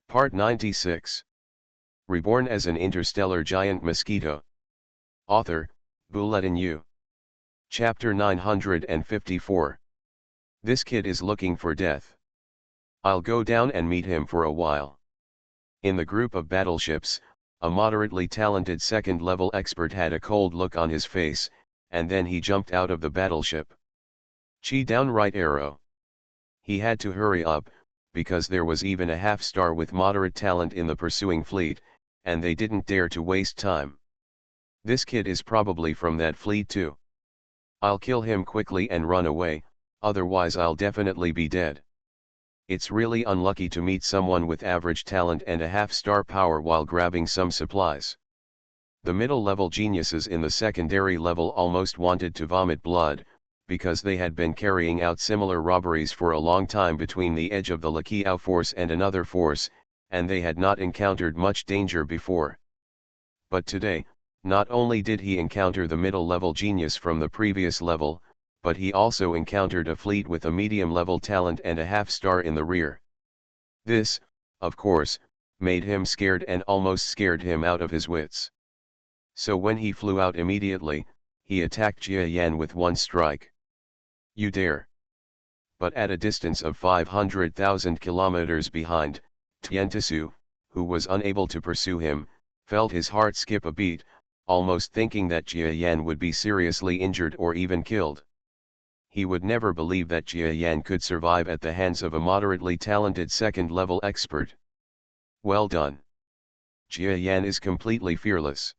Part 96. Reborn as an interstellar giant mosquito. Author, Bulletin U. Chapter 954. This kid is looking for death. I'll go down and meet him for a while. In the group of battleships, a moderately talented second-level expert had a cold look on his face, and then he jumped out of the battleship. Chi downright arrow. He had to hurry up, because there was even a half-star with moderate talent in the pursuing fleet, and they didn't dare to waste time. This kid is probably from that fleet too. I'll kill him quickly and run away, otherwise I'll definitely be dead. It's really unlucky to meet someone with average talent and a half-star power while grabbing some supplies. The middle-level geniuses in the secondary level almost wanted to vomit blood, because they had been carrying out similar robberies for a long time between the edge of the Lakiao force and another force, and they had not encountered much danger before. But today, not only did he encounter the middle-level genius from the previous level, but he also encountered a fleet with a medium-level talent and a half-star in the rear. This, of course, made him scared and almost scared him out of his wits. So when he flew out immediately, he attacked Jia Yan with one strike. You dare. But at a distance of 500,000 kilometers behind, Tiantisu, who was unable to pursue him, felt his heart skip a beat, almost thinking that Jia Yan would be seriously injured or even killed. He would never believe that Jia Yan could survive at the hands of a moderately talented second-level expert. Well done. Jia Yan is completely fearless.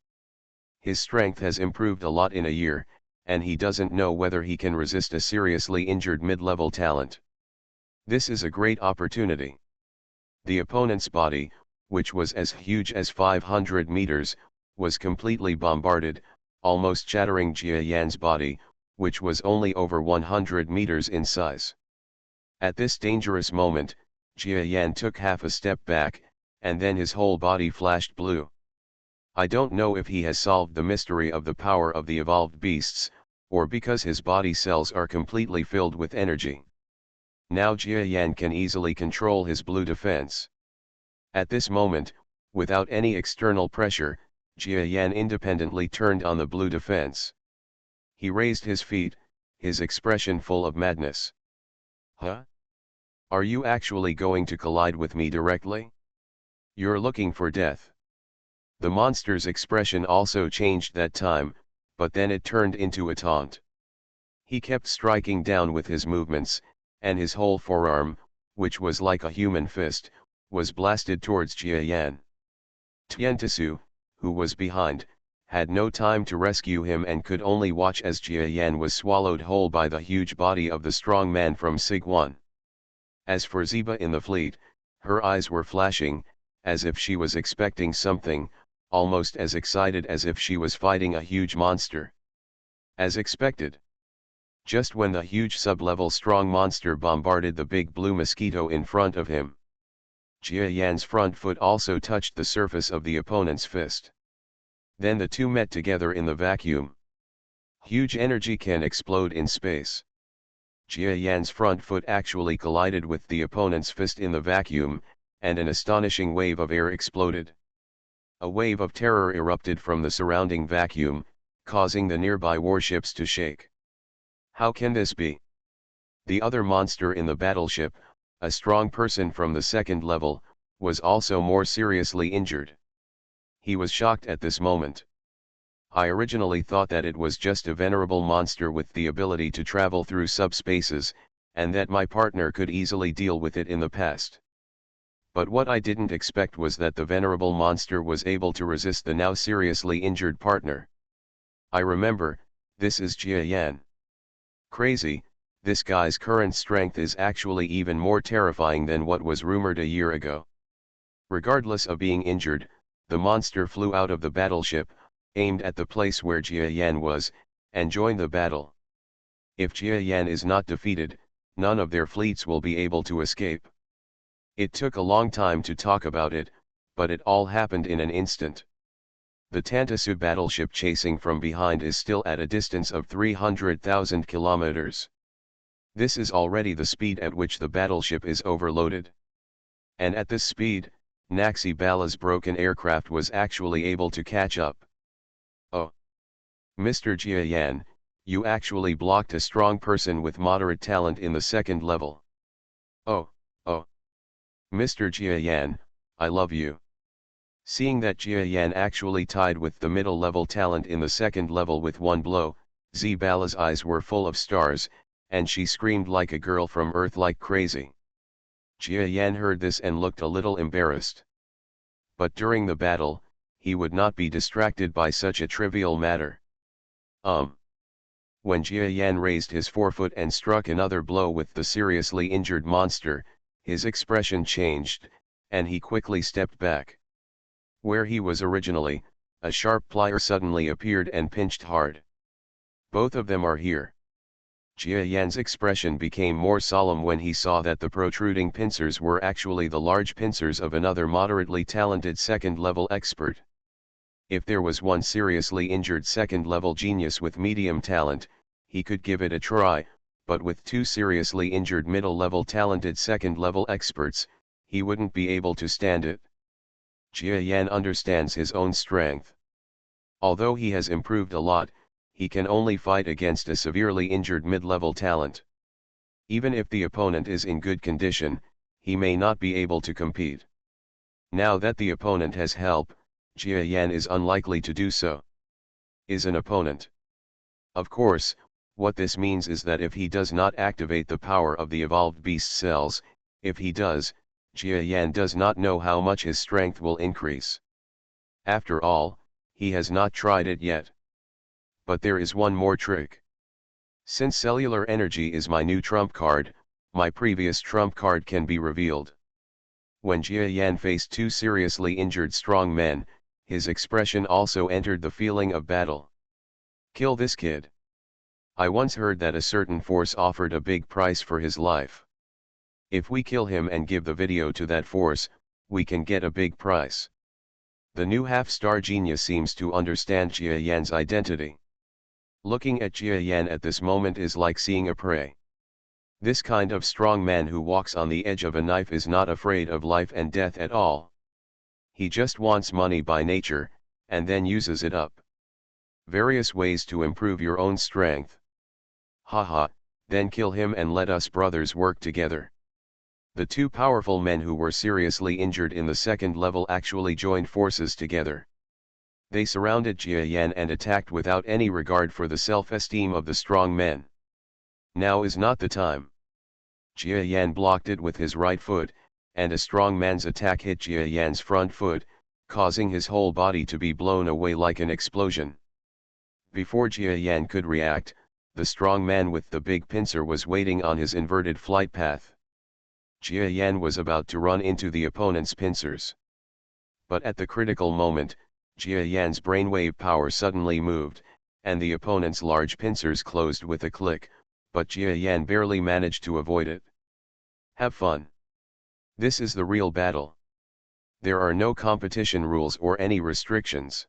His strength has improved a lot in a year, and he doesn't know whether he can resist a seriously injured mid-level talent. This is a great opportunity. The opponent's body, which was as huge as 500 meters, was completely bombarded, almost shattering Jia Yan's body, which was only over 100 meters in size. At this dangerous moment, Jia Yan took half a step back, and then his whole body flashed blue. I don't know if he has solved the mystery of the power of the evolved beasts, or because his body cells are completely filled with energy. Now Jia Yan can easily control his blue defense. At this moment, without any external pressure, Jia Yan independently turned on the blue defense. He raised his feet, his expression full of madness. Huh? Are you actually going to collide with me directly? You're looking for death. The monster's expression also changed that time, but then it turned into a taunt. He kept striking down with his movements, and his whole forearm, which was like a human fist, was blasted towards Jia Yan. Tiantisu, who was behind, had no time to rescue him and could only watch as Jia Yan was swallowed whole by the huge body of the strong man from Sigwan. As for Ziba in the fleet, her eyes were flashing, as if she was expecting something, almost as excited as if she was fighting a huge monster. As expected. Just when the huge sub-level strong monster bombarded the big blue mosquito in front of him, Jia Yan's front foot also touched the surface of the opponent's fist. Then the two met together in the vacuum. Huge energy can explode in space. Jia Yan's front foot actually collided with the opponent's fist in the vacuum, and an astonishing wave of air exploded. A wave of terror erupted from the surrounding vacuum, causing the nearby warships to shake. How can this be? The other monster in the battleship, a strong person from the second level, was also more seriously injured. He was shocked at this moment. I originally thought that it was just a venerable monster with the ability to travel through subspaces, and that my partner could easily deal with it in the past. But what I didn't expect was that the venerable monster was able to resist the now seriously injured partner. I remember, this is Jia Yan. Crazy, this guy's current strength is actually even more terrifying than what was rumored a year ago. Regardless of being injured, the monster flew out of the battleship, aimed at the place where Jia Yan was, and joined the battle. If Jia Yan is not defeated, none of their fleets will be able to escape. It took a long time to talk about it, but it all happened in an instant. The Tiantisu battleship chasing from behind is still at a distance of 300,000 kilometers. This is already the speed at which the battleship is overloaded. And at this speed, Naxi Bala's broken aircraft was actually able to catch up. Oh. Mr. Jia Yan, you actually blocked a strong person with moderate talent in the second level. Oh. Mr. Jia Yan, I love you. Seeing that Jia Yan actually tied with the middle level talent in the second level with one blow, Z Bala's eyes were full of stars, and she screamed like a girl from Earth like crazy. Jia Yan heard this and looked a little embarrassed. But during the battle, he would not be distracted by such a trivial matter. When Jia Yan raised his forefoot and struck another blow with the seriously injured monster, his expression changed, and he quickly stepped back. Where he was originally, a sharp plier suddenly appeared and pinched hard. Both of them are here. Jia Yan's expression became more solemn when he saw that the protruding pincers were actually the large pincers of another moderately talented second-level expert. If there was one seriously injured second-level genius with medium talent, he could give it a try, but with two seriously injured middle-level talented second-level experts, he wouldn't be able to stand it. Jia Yan understands his own strength. Although he has improved a lot, he can only fight against a severely injured mid-level talent. Even if the opponent is in good condition, he may not be able to compete. Now that the opponent has help, Jia Yan is unlikely to do so. Is an opponent. Of course, what this means is that if he does not activate the power of the evolved beast cells, if he does, Jia Yan does not know how much his strength will increase. After all, he has not tried it yet. But there is one more trick. Since cellular energy is my new trump card, my previous trump card can be revealed. When Jia Yan faced two seriously injured strong men, his expression also entered the feeling of battle. Kill this kid. I once heard that a certain force offered a big price for his life. If we kill him and give the video to that force, we can get a big price. The new half-star genius seems to understand Jia Yan's identity. Looking at Jia Yan at this moment is like seeing a prey. This kind of strong man who walks on the edge of a knife is not afraid of life and death at all. He just wants money by nature, and then uses it up. Various ways to improve your own strength. Haha, then kill him and let us brothers work together. The two powerful men who were seriously injured in the second level actually joined forces together. They surrounded Jia Yan and attacked without any regard for the self-esteem of the strong men. Now is not the time. Jia Yan blocked it with his right foot, and a strong man's attack hit Jia Yan's front foot, causing his whole body to be blown away like an explosion. Before Jia Yan could react, the strong man with the big pincer was waiting on his inverted flight path. Jia Yan was about to run into the opponent's pincers. But at the critical moment, Jia Yan's brainwave power suddenly moved, and the opponent's large pincers closed with a click, but Jia Yan barely managed to avoid it. Have fun. This is the real battle. There are no competition rules or any restrictions.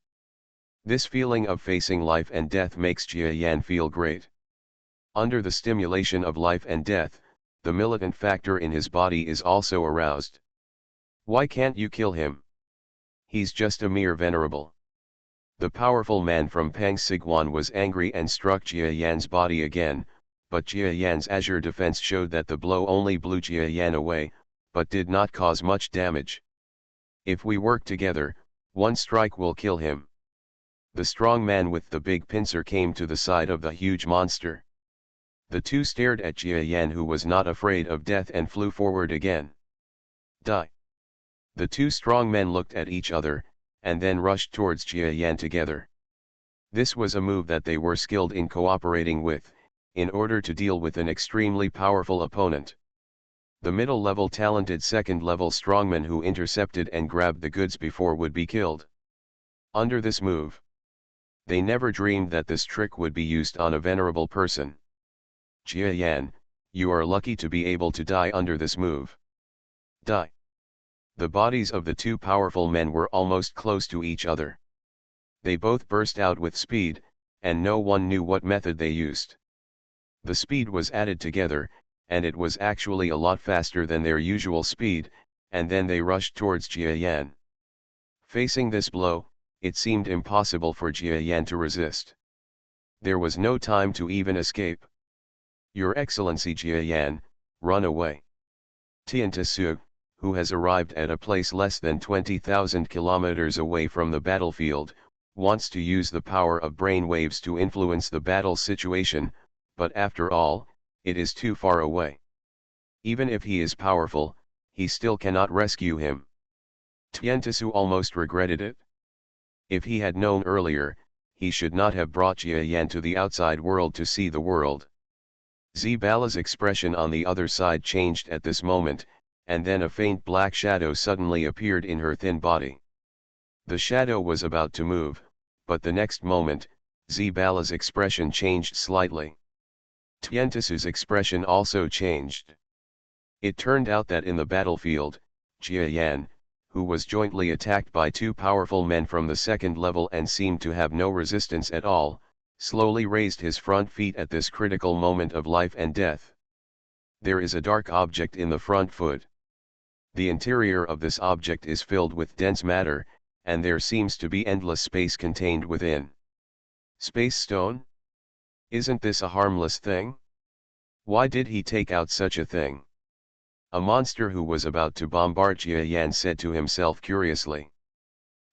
This feeling of facing life and death makes Jia Yan feel great. Under the stimulation of life and death, the militant factor in his body is also aroused. Why can't you kill him? He's just a mere venerable. The powerful man from Pang Siguan was angry and struck Jia Yan's body again, but Jia Yan's azure defense showed that the blow only blew Jia Yan away, but did not cause much damage. If we work together, one strike will kill him. The strong man with the big pincer came to the side of the huge monster. The two stared at Jia Yan, who was not afraid of death, and flew forward again. Die. The two strong men looked at each other, and then rushed towards Jia Yan together. This was a move that they were skilled in cooperating with, in order to deal with an extremely powerful opponent. The middle-level talented second-level strongman who intercepted and grabbed the goods before would be killed. Under this move, they never dreamed that this trick would be used on a venerable person. Jia Yan, you are lucky to be able to die under this move. Die. The bodies of the two powerful men were almost close to each other. They both burst out with speed, and no one knew what method they used. The speed was added together, and it was actually a lot faster than their usual speed, and then they rushed towards Jia Yan. Facing this blow, it seemed impossible for Jia Yan to resist. There was no time to even escape. Your Excellency Jia Yan, run away. Tiantisu, who has arrived at a place less than 20,000 kilometers away from the battlefield, wants to use the power of brain waves to influence the battle situation, but after all, it is too far away. Even if he is powerful, he still cannot rescue him. Tiantisu almost regretted it. If he had known earlier, he should not have brought Jia Yan to the outside world to see the world. Zibala's expression on the other side changed at this moment, and then a faint black shadow suddenly appeared in her thin body. The shadow was about to move, but the next moment, Zibala's expression changed slightly. Tiantisu's expression also changed. It turned out that in the battlefield, Jia Yan, who was jointly attacked by two powerful men from the second level and seemed to have no resistance at all, slowly raised his front feet at this critical moment of life and death. There is a dark object in the front foot. The interior of this object is filled with dense matter, and there seems to be endless space contained within. Space stone? Isn't this a harmless thing? Why did he take out such a thing? A monster who was about to bombard Jia Yan said to himself curiously.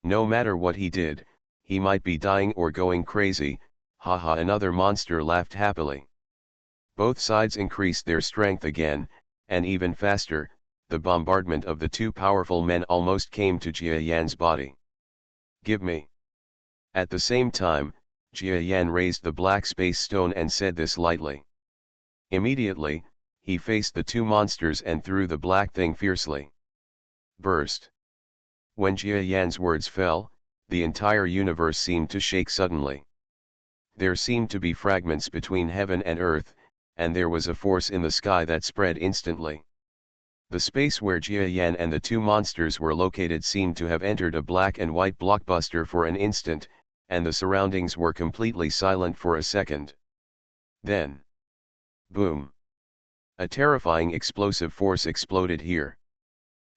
No matter what he did, he might be dying or going crazy. Haha, another monster laughed happily. Both sides increased their strength again, and even faster, the bombardment of the two powerful men almost came to Jia Yan's body. Give me. At the same time, Jia Yan raised the black space stone and said this lightly. Immediately, he faced the two monsters and threw the black thing fiercely. Burst. When Jia Yan's words fell, the entire universe seemed to shake suddenly. There seemed to be fragments between heaven and earth, and there was a force in the sky that spread instantly. The space where Jia Yan and the two monsters were located seemed to have entered a black and white blockbuster for an instant, and the surroundings were completely silent for a second. Then, boom! A terrifying explosive force exploded here.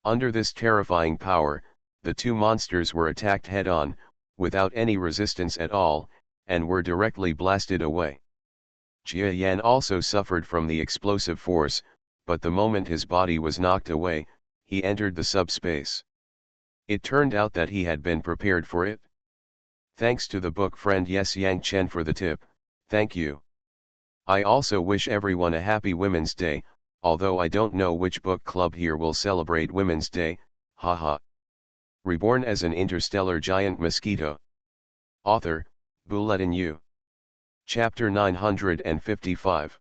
Under this terrifying power, the two monsters were attacked head-on, without any resistance at all, and were directly blasted away. Jia Yan also suffered from the explosive force, but the moment his body was knocked away, he entered the subspace. It turned out that he had been prepared for it. Thanks to the book friend Yes Yang Chen for the tip, thank you. I also wish everyone a happy Women's Day, although I don't know which book club here will celebrate Women's Day, haha. Reborn as an interstellar giant mosquito. Author, Bulletin U. Chapter 955.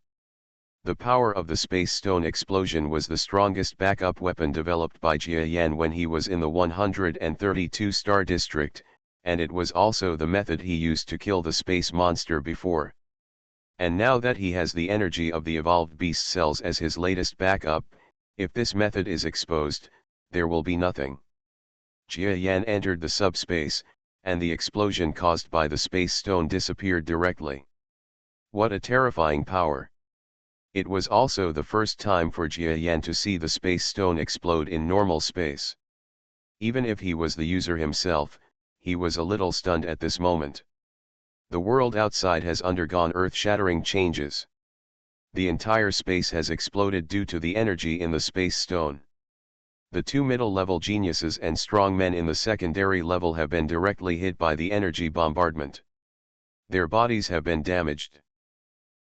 The power of the Space Stone explosion was the strongest backup weapon developed by Jia Yan when he was in the 132 Star District, and it was also the method he used to kill the space monster before. And now that he has the energy of the evolved beast cells as his latest backup, if this method is exposed, there will be nothing. Jia Yan entered the subspace, and the explosion caused by the space stone disappeared directly. What a terrifying power! It was also the first time for Jia Yan to see the space stone explode in normal space. Even if he was the user himself, he was a little stunned at this moment. The world outside has undergone earth-shattering changes. The entire space has exploded due to the energy in the space stone. The two middle-level geniuses and strong men in the secondary level have been directly hit by the energy bombardment. Their bodies have been damaged.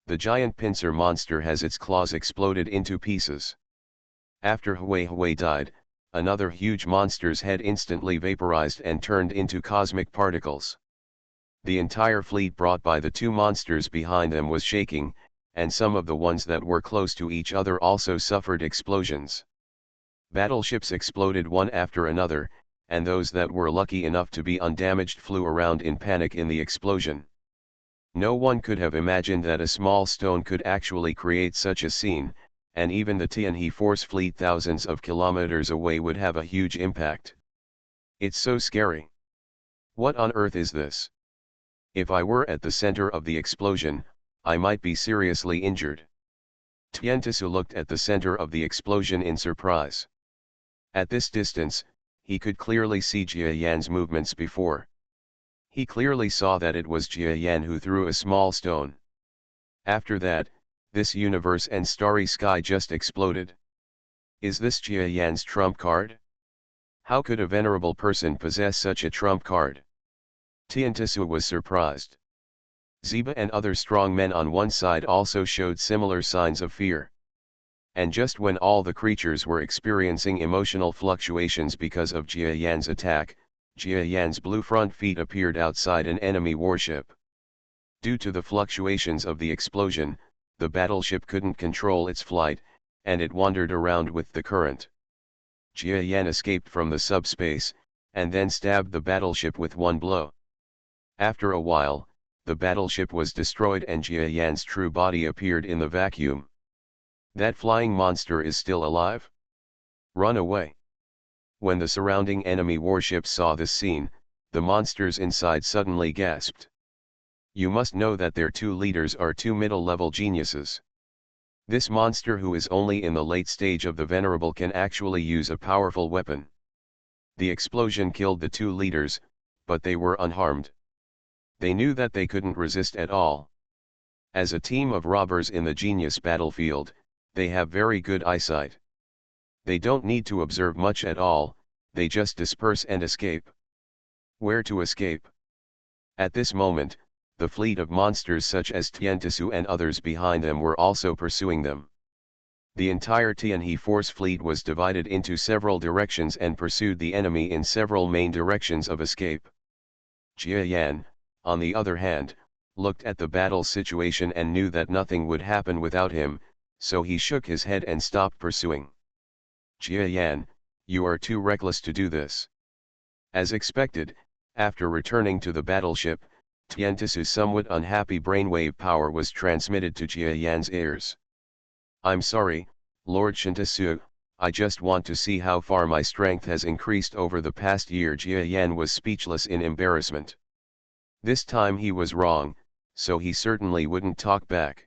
The giant pincer monster has its claws exploded into pieces. After Hui died, another huge monster's head instantly vaporized and turned into cosmic particles. The entire fleet brought by the two monsters behind them was shaking, and some of the ones that were close to each other also suffered explosions. Battleships exploded one after another, and those that were lucky enough to be undamaged flew around in panic in the explosion. No one could have imagined that a small stone could actually create such a scene, and even the Tianhe force fleet thousands of kilometers away would have a huge impact. It's so scary. What on earth is this? If I were at the center of the explosion, I might be seriously injured. Tiantisu looked at the center of the explosion in surprise. At this distance, he could clearly see Jia Yan's movements before. He clearly saw that it was Jia Yan who threw a small stone. After that, this universe and starry sky just exploded. Is this Jia Yan's trump card? How could a venerable person possess such a trump card? Tiantisu was surprised. Ziba and other strong men on one side also showed similar signs of fear. And just when all the creatures were experiencing emotional fluctuations because of Jia Yan's attack, Jia Yan's blue front feet appeared outside an enemy warship. Due to the fluctuations of the explosion, the battleship couldn't control its flight, and it wandered around with the current. Jia Yan escaped from the subspace, and then stabbed the battleship with one blow. After a while, the battleship was destroyed and Jia Yan's true body appeared in the vacuum. That flying monster is still alive? Run away. When the surrounding enemy warships saw this scene, the monsters inside suddenly gasped. You must know that their two leaders are two middle-level geniuses. This monster who is only in the late stage of the venerable can actually use a powerful weapon. The explosion killed the two leaders, but they were unharmed. They knew that they couldn't resist at all. As a team of robbers in the genius battlefield, they have very good eyesight. They don't need to observe much at all, they just disperse and escape. Where to escape? At this moment, the fleet of monsters such as Tiantisu and others behind them were also pursuing them. The entire Tianhe force fleet was divided into several directions and pursued the enemy in several main directions of escape. Jia Yan, on the other hand, looked at the battle situation and knew that nothing would happen without him, so he shook his head and stopped pursuing. Jia Yan, you are too reckless to do this. As expected, after returning to the battleship, Tiantisu's somewhat unhappy brainwave power was transmitted to Jia Yan's ears. I'm sorry, Lord Shintisu, I just want to see how far my strength has increased over the past year. Jia Yan was speechless in embarrassment. This time he was wrong, so he certainly wouldn't talk back.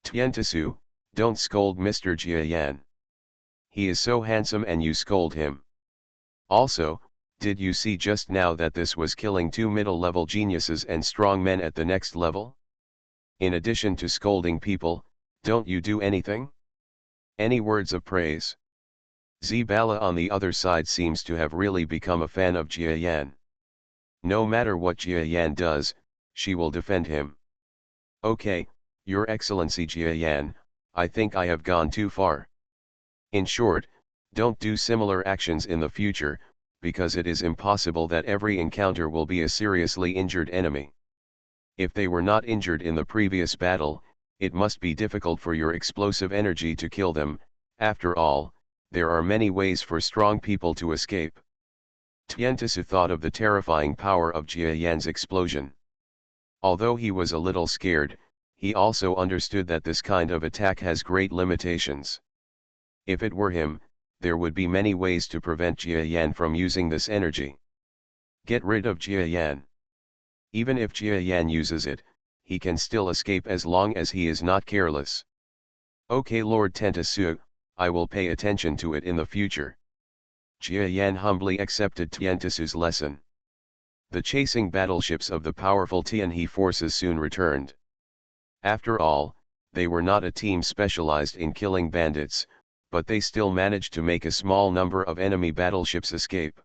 Tiantisu, don't scold Mr. Jia Yan. He is so handsome and you scold him. Also, did you see just now that this was killing two middle-level geniuses and strong men at the next level? In addition to scolding people, don't you do anything? Any words of praise? Zibala on the other side seems to have really become a fan of Jia Yan. No matter what Jia Yan does, she will defend him. Okay, Your Excellency Jia Yan, I think I have gone too far. In short, don't do similar actions in the future, because it is impossible that every encounter will be a seriously injured enemy. If they were not injured in the previous battle, it must be difficult for your explosive energy to kill them. After all, there are many ways for strong people to escape. Tiantisu thought of the terrifying power of Jia Yan's explosion. Although he was a little scared, he also understood that this kind of attack has great limitations. If it were him, there would be many ways to prevent Jia Yan from using this energy. Get rid of Jia Yan. Even if Jia Yan uses it, he can still escape as long as he is not careless. Okay, Lord Tiantisu, I will pay attention to it in the future. Jia Yan humbly accepted Tiantisu's lesson. The chasing battleships of the powerful Tianhe forces soon returned. After all, they were not a team specialized in killing bandits, but they still managed to make a small number of enemy battleships escape.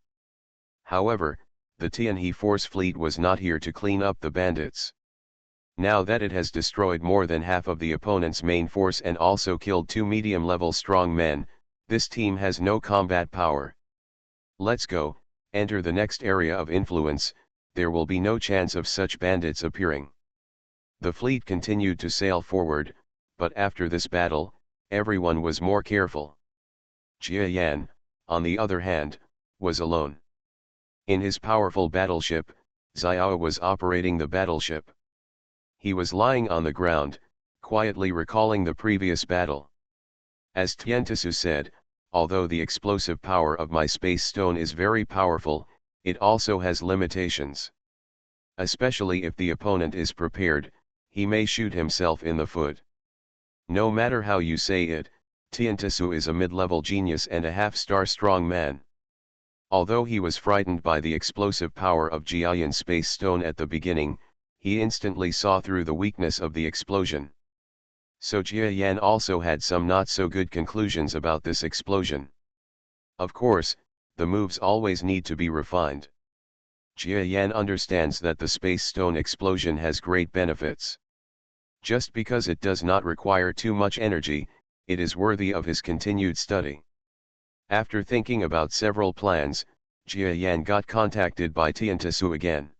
However, the Tianhe force fleet was not here to clean up the bandits. Now that it has destroyed more than half of the opponent's main force and also killed two medium-level strong men, this team has no combat power. Let's go, enter the next area of influence, there will be no chance of such bandits appearing. The fleet continued to sail forward, but after this battle, everyone was more careful. Jia Yan, on the other hand, was alone. In his powerful battleship, Xiao was operating the battleship. He was lying on the ground, quietly recalling the previous battle. As Tiantisu said, although the explosive power of my space stone is very powerful, it also has limitations. Especially if the opponent is prepared, he may shoot himself in the foot. No matter how you say it, Tiantisu is a mid-level genius and a half-star strong man. Although he was frightened by the explosive power of Jiayan's space stone at the beginning, he instantly saw through the weakness of the explosion. So Jiayan also had some not-so-good conclusions about this explosion. Of course, the moves always need to be refined. Jiayan understands that the space stone explosion has great benefits. Just because it does not require too much energy, it is worthy of his continued study. After thinking about several plans, Jiayan got contacted by Tiantisu again.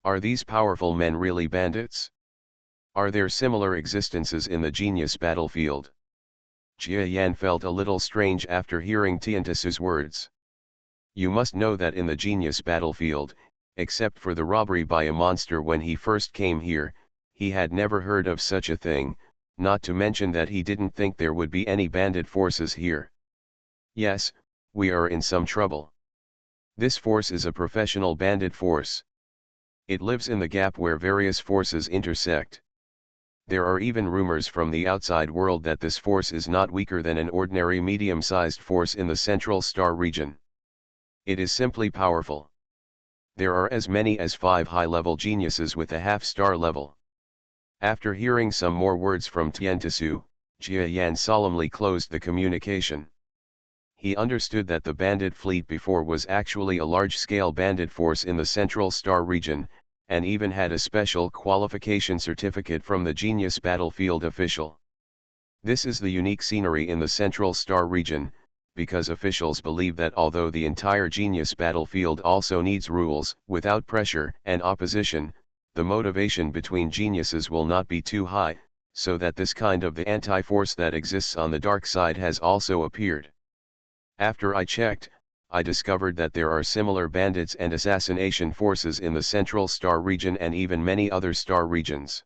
Are these powerful men really bandits? Are there similar existences in the genius battlefield? Jiayan felt a little strange after hearing Tiantisu's words. You must know that in the genius battlefield, except for the robbery by a monster when he first came here, he had never heard of such a thing, not to mention that he didn't think there would be any bandit forces here. Yes, we are in some trouble. This force is a professional bandit force. It lives in the gap where various forces intersect. There are even rumors from the outside world that this force is not weaker than an ordinary medium-sized force in the central star region. It is simply powerful. There are as many as 5 high-level geniuses with a half-star level. After hearing some more words from Tiantisu, Jiayan solemnly closed the communication. He understood that the bandit fleet before was actually a large-scale bandit force in the central star region, and even had a special qualification certificate from the Genius Battlefield official. This is the unique scenery in the central star region, because officials believe that although the entire Genius Battlefield also needs rules, without pressure and opposition, the motivation between geniuses will not be too high, so that this kind of the anti-force that exists on the dark side has also appeared. After I checked, I discovered that there are similar bandits and assassination forces in the central star region and even many other star regions.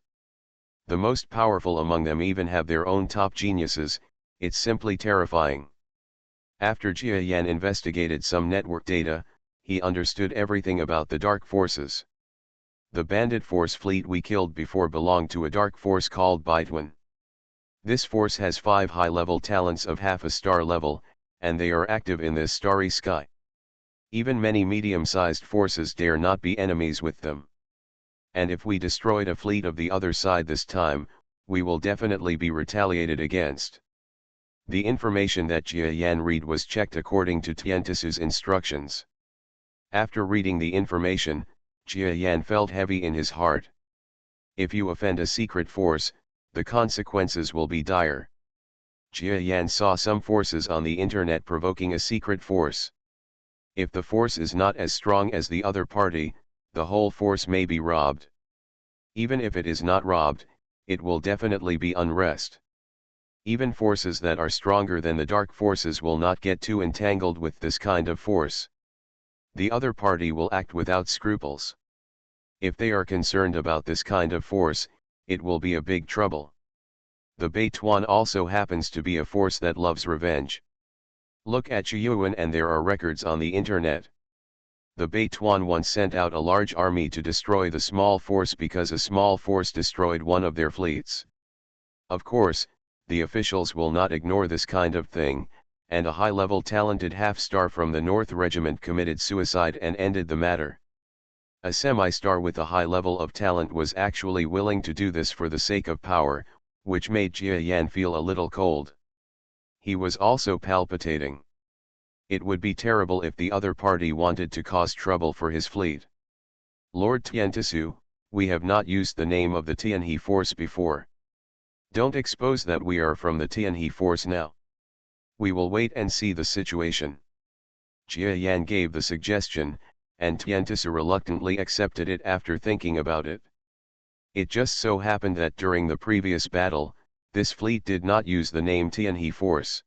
The most powerful among them even have their own top geniuses. It's simply terrifying. After Jiayan investigated some network data, he understood everything about the dark forces. The bandit force fleet we killed before belonged to a dark force called Baituan. This force has 5 high-level talents of half a star level, and they are active in this starry sky. Even many medium-sized forces dare not be enemies with them. And if we destroyed a fleet of the other side this time, we will definitely be retaliated against. The information that Jiayan read was checked according to Tiantisu's instructions. After reading the information, Jiayan felt heavy in his heart. If you offend a secret force, the consequences will be dire. Jiayan saw some forces on the internet provoking a secret force. If the force is not as strong as the other party, the whole force may be robbed. Even if it is not robbed, it will definitely be unrest. Even forces that are stronger than the dark forces will not get too entangled with this kind of force. The other party will act without scruples. If they are concerned about this kind of force, it will be a big trouble. The Baituan also happens to be a force that loves revenge. Look at Chiyuan and there are records on the internet. The Baituan once sent out a large army to destroy the small force because a small force destroyed one of their fleets. Of course, the officials will not ignore this kind of thing, and a high-level talented half-star from the North Regiment committed suicide and ended the matter. A semi-star with a high level of talent was actually willing to do this for the sake of power, which made Jiayan feel a little cold. He was also palpitating. It would be terrible if the other party wanted to cause trouble for his fleet. Lord Tiantisu, we have not used the name of the Tianhe force before. Don't expose that we are from the Tianhe force now. We will wait and see the situation. Jiayan gave the suggestion, and Tiantisu reluctantly accepted it after thinking about it. It just so happened that during the previous battle, this fleet did not use the name Tianhe force.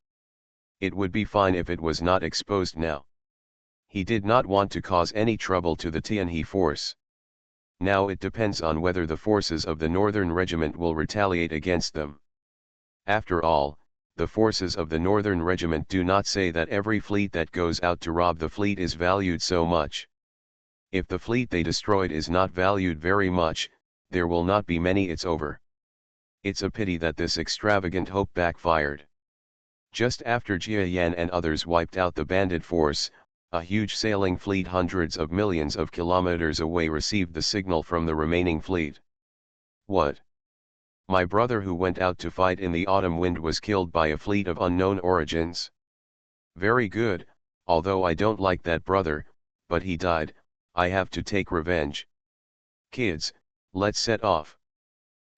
It would be fine if it was not exposed now. He did not want to cause any trouble to the Tianhe force. Now it depends on whether the forces of the Northern Regiment will retaliate against them. After all, the forces of the Northern Regiment do not say that every fleet that goes out to rob the fleet is valued so much. If the fleet they destroyed is not valued very much, there will not be many. It's over. It's a pity that this extravagant hope backfired. Just after Jia Yan and others wiped out the bandit force, a huge sailing fleet hundreds of millions of kilometers away received the signal from the remaining fleet. What? My brother who went out to fight in the autumn wind was killed by a fleet of unknown origins? Very good, although I don't like that brother, but he died, I have to take revenge. Kids, let's set off.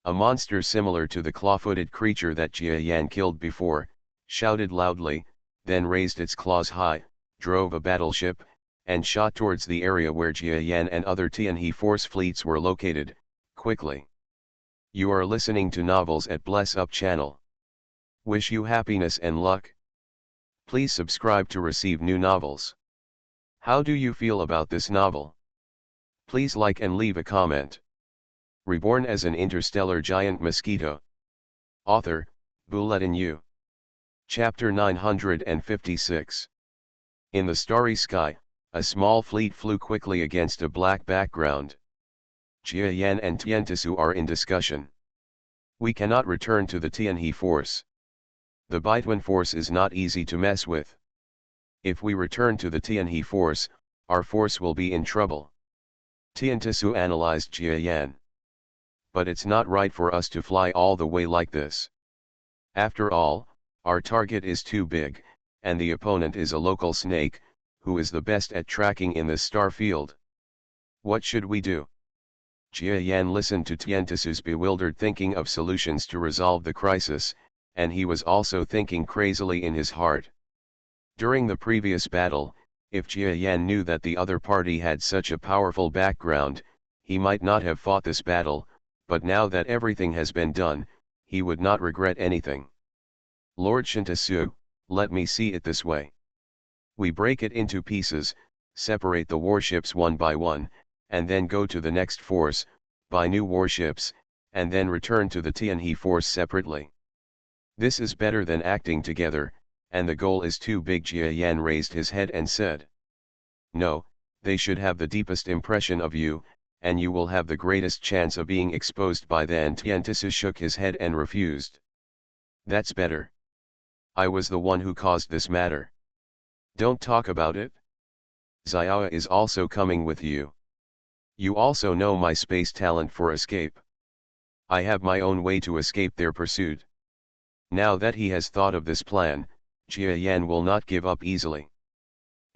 A monster similar to the claw-footed creature that Jia Yan killed before, shouted loudly, then raised its claws high, drove a battleship, and shot towards the area where Jia Yan and other Tianhe force fleets were located, quickly. You are listening to Novels at Bless Up channel. Wish you happiness and luck. Please subscribe to receive new novels. How do you feel about this novel? Please like and leave a comment. Reborn as an interstellar giant mosquito. Author, Bulletin U. Chapter 956. In the starry sky, a small fleet flew quickly against a black background. Jia Yan and Tiantisu are in discussion. We cannot return to the Tianhe force. The Baituan force is not easy to mess with. If we return to the Tianhe force, our force will be in trouble. Tiantisu analyzed Jia Yan. But it's not right for us to fly all the way like this. After all, our target is too big, and the opponent is a local snake, who is the best at tracking in this star field. What should we do? Jia Yan listened to Tiantisu's bewildered thinking of solutions to resolve the crisis, and he was also thinking crazily in his heart. During the previous battle, if Jia Yan knew that the other party had such a powerful background, he might not have fought this battle, but now that everything has been done, he would not regret anything. Lord Shintisu, let me see it this way. We break it into pieces, separate the warships one by one, and then go to the next force, buy new warships, and then return to the Tianhe force separately. This is better than acting together, and the goal is too big. Jia Yan raised his head and said. No, they should have the deepest impression of you, and you will have the greatest chance of being exposed by then. Tiantisu shook his head and refused. That's better. I was the one who caused this matter. Don't talk about it. Xiao is also coming with you. You also know my space talent for escape. I have my own way to escape their pursuit. Now that he has thought of this plan, Jia Yan will not give up easily.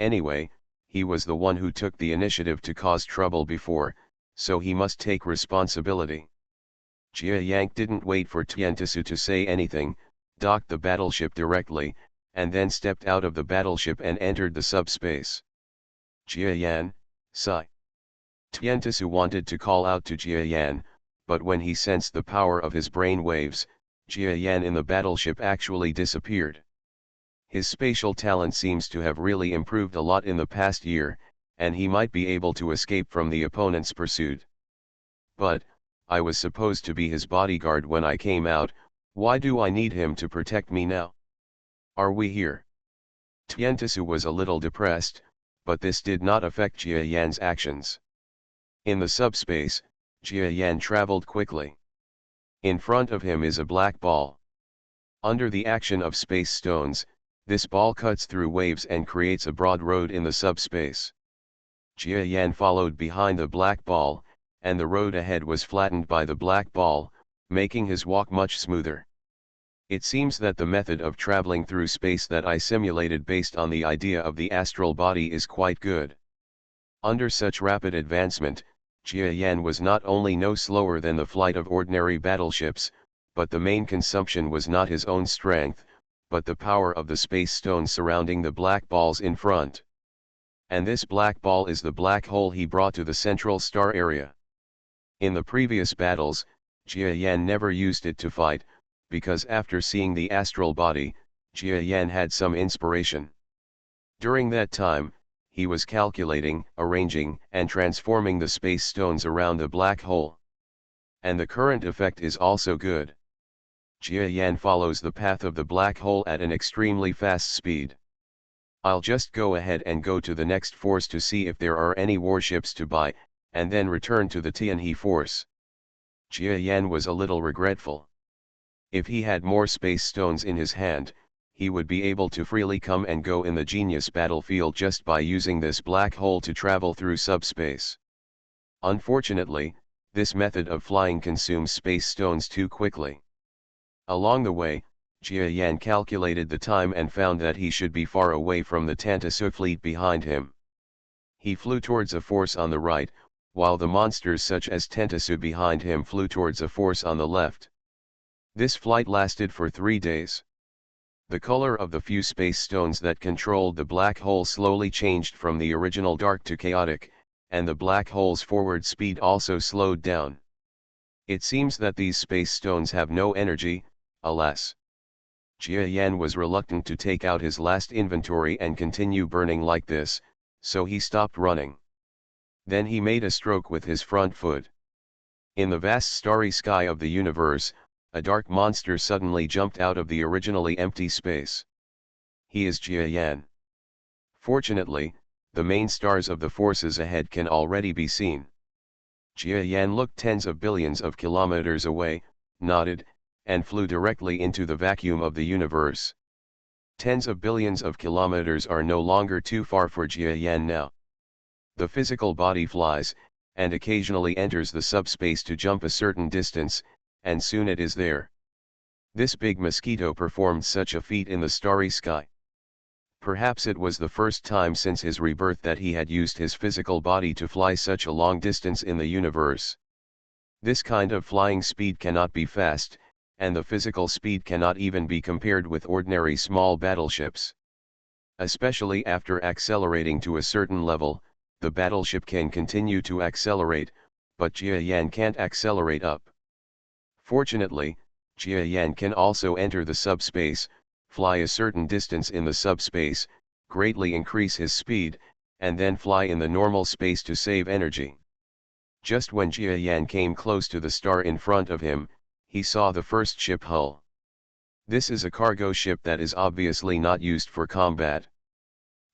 Anyway, he was the one who took the initiative to cause trouble before, so he must take responsibility. Jia Yang didn't wait for Tiantisu to say anything, docked the battleship directly, and then stepped out of the battleship and entered the subspace. Jia Yan, Sci-Fi. Tiantisu wanted to call out to Jia Yan, but when he sensed the power of his brain waves, Jia Yan in the battleship actually disappeared. His spatial talent seems to have really improved a lot in the past year, and he might be able to escape from the opponent's pursuit. But, I was supposed to be his bodyguard when I came out, why do I need him to protect me now? Are we here? Tiantisu was a little depressed, but this did not affect Jia Yan's actions. In the subspace, Jia Yan traveled quickly. In front of him is a black ball. Under the action of space stones, this ball cuts through waves and creates a broad road in the subspace. Jia Yan followed behind the black ball, and the road ahead was flattened by the black ball, making his walk much smoother. It seems that the method of traveling through space that I simulated based on the idea of the astral body is quite good. Under such rapid advancement, Jia Yan was not only no slower than the flight of ordinary battleships, but the main consumption was not his own strength, but the power of the space stones surrounding the black balls in front. And this black ball is the black hole he brought to the central star area. In the previous battles, Jia Yan never used it to fight, because after seeing the astral body, Jia Yan had some inspiration. During that time, he was calculating, arranging, and transforming the space stones around the black hole. And the current effect is also good. Jia Yan follows the path of the black hole at an extremely fast speed. I'll just go ahead and go to the next force to see if there are any warships to buy, and then return to the Tianhe force. Jia Yan was a little regretful. If he had more space stones in his hand, he would be able to freely come and go in the genius battlefield just by using this black hole to travel through subspace. Unfortunately, this method of flying consumes space stones too quickly. Along the way, Jia Yan calculated the time and found that he should be far away from the Tantasu fleet behind him. He flew towards a force on the right, while the monsters such as Tantasu behind him flew towards a force on the left. This flight lasted for 3 days. The color of the few space stones that controlled the black hole slowly changed from the original dark to chaotic, and the black hole's forward speed also slowed down. It seems that these space stones have no energy, alas. Jia Yan was reluctant to take out his last inventory and continue burning like this, so he stopped running. Then he made a stroke with his front foot. In the vast starry sky of the universe, a dark monster suddenly jumped out of the originally empty space. He is Jia Yan. Fortunately, the main stars of the forces ahead can already be seen. Jia Yan looked tens of billions of kilometers away, nodded, and flew directly into the vacuum of the universe. Tens of billions of kilometers are no longer too far for Jia Yan now. The physical body flies, and occasionally enters the subspace to jump a certain distance, and soon it is there. This big mosquito performed such a feat in the starry sky. Perhaps it was the first time since his rebirth that he had used his physical body to fly such a long distance in the universe. This kind of flying speed cannot be fast, and the physical speed cannot even be compared with ordinary small battleships. Especially after accelerating to a certain level, the battleship can continue to accelerate, but Jia Yan can't accelerate up. Fortunately, Jia Yan can also enter the subspace, fly a certain distance in the subspace, greatly increase his speed, and then fly in the normal space to save energy. Just when Jia Yan came close to the star in front of him, he saw the first ship hull. This is a cargo ship that is obviously not used for combat.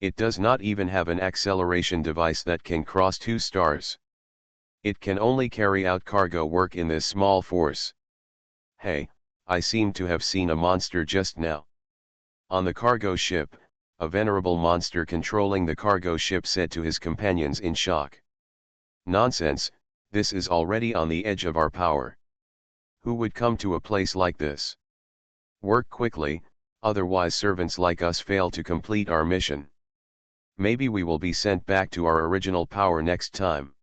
It does not even have an acceleration device that can cross 2 stars. It can only carry out cargo work in this small force. Hey, I seem to have seen a monster just now. On the cargo ship, a venerable monster controlling the cargo ship said to his companions in shock. Nonsense, this is already on the edge of our power. Who would come to a place like this? Work quickly, otherwise servants like us fail to complete our mission. Maybe we will be sent back to our original power next time.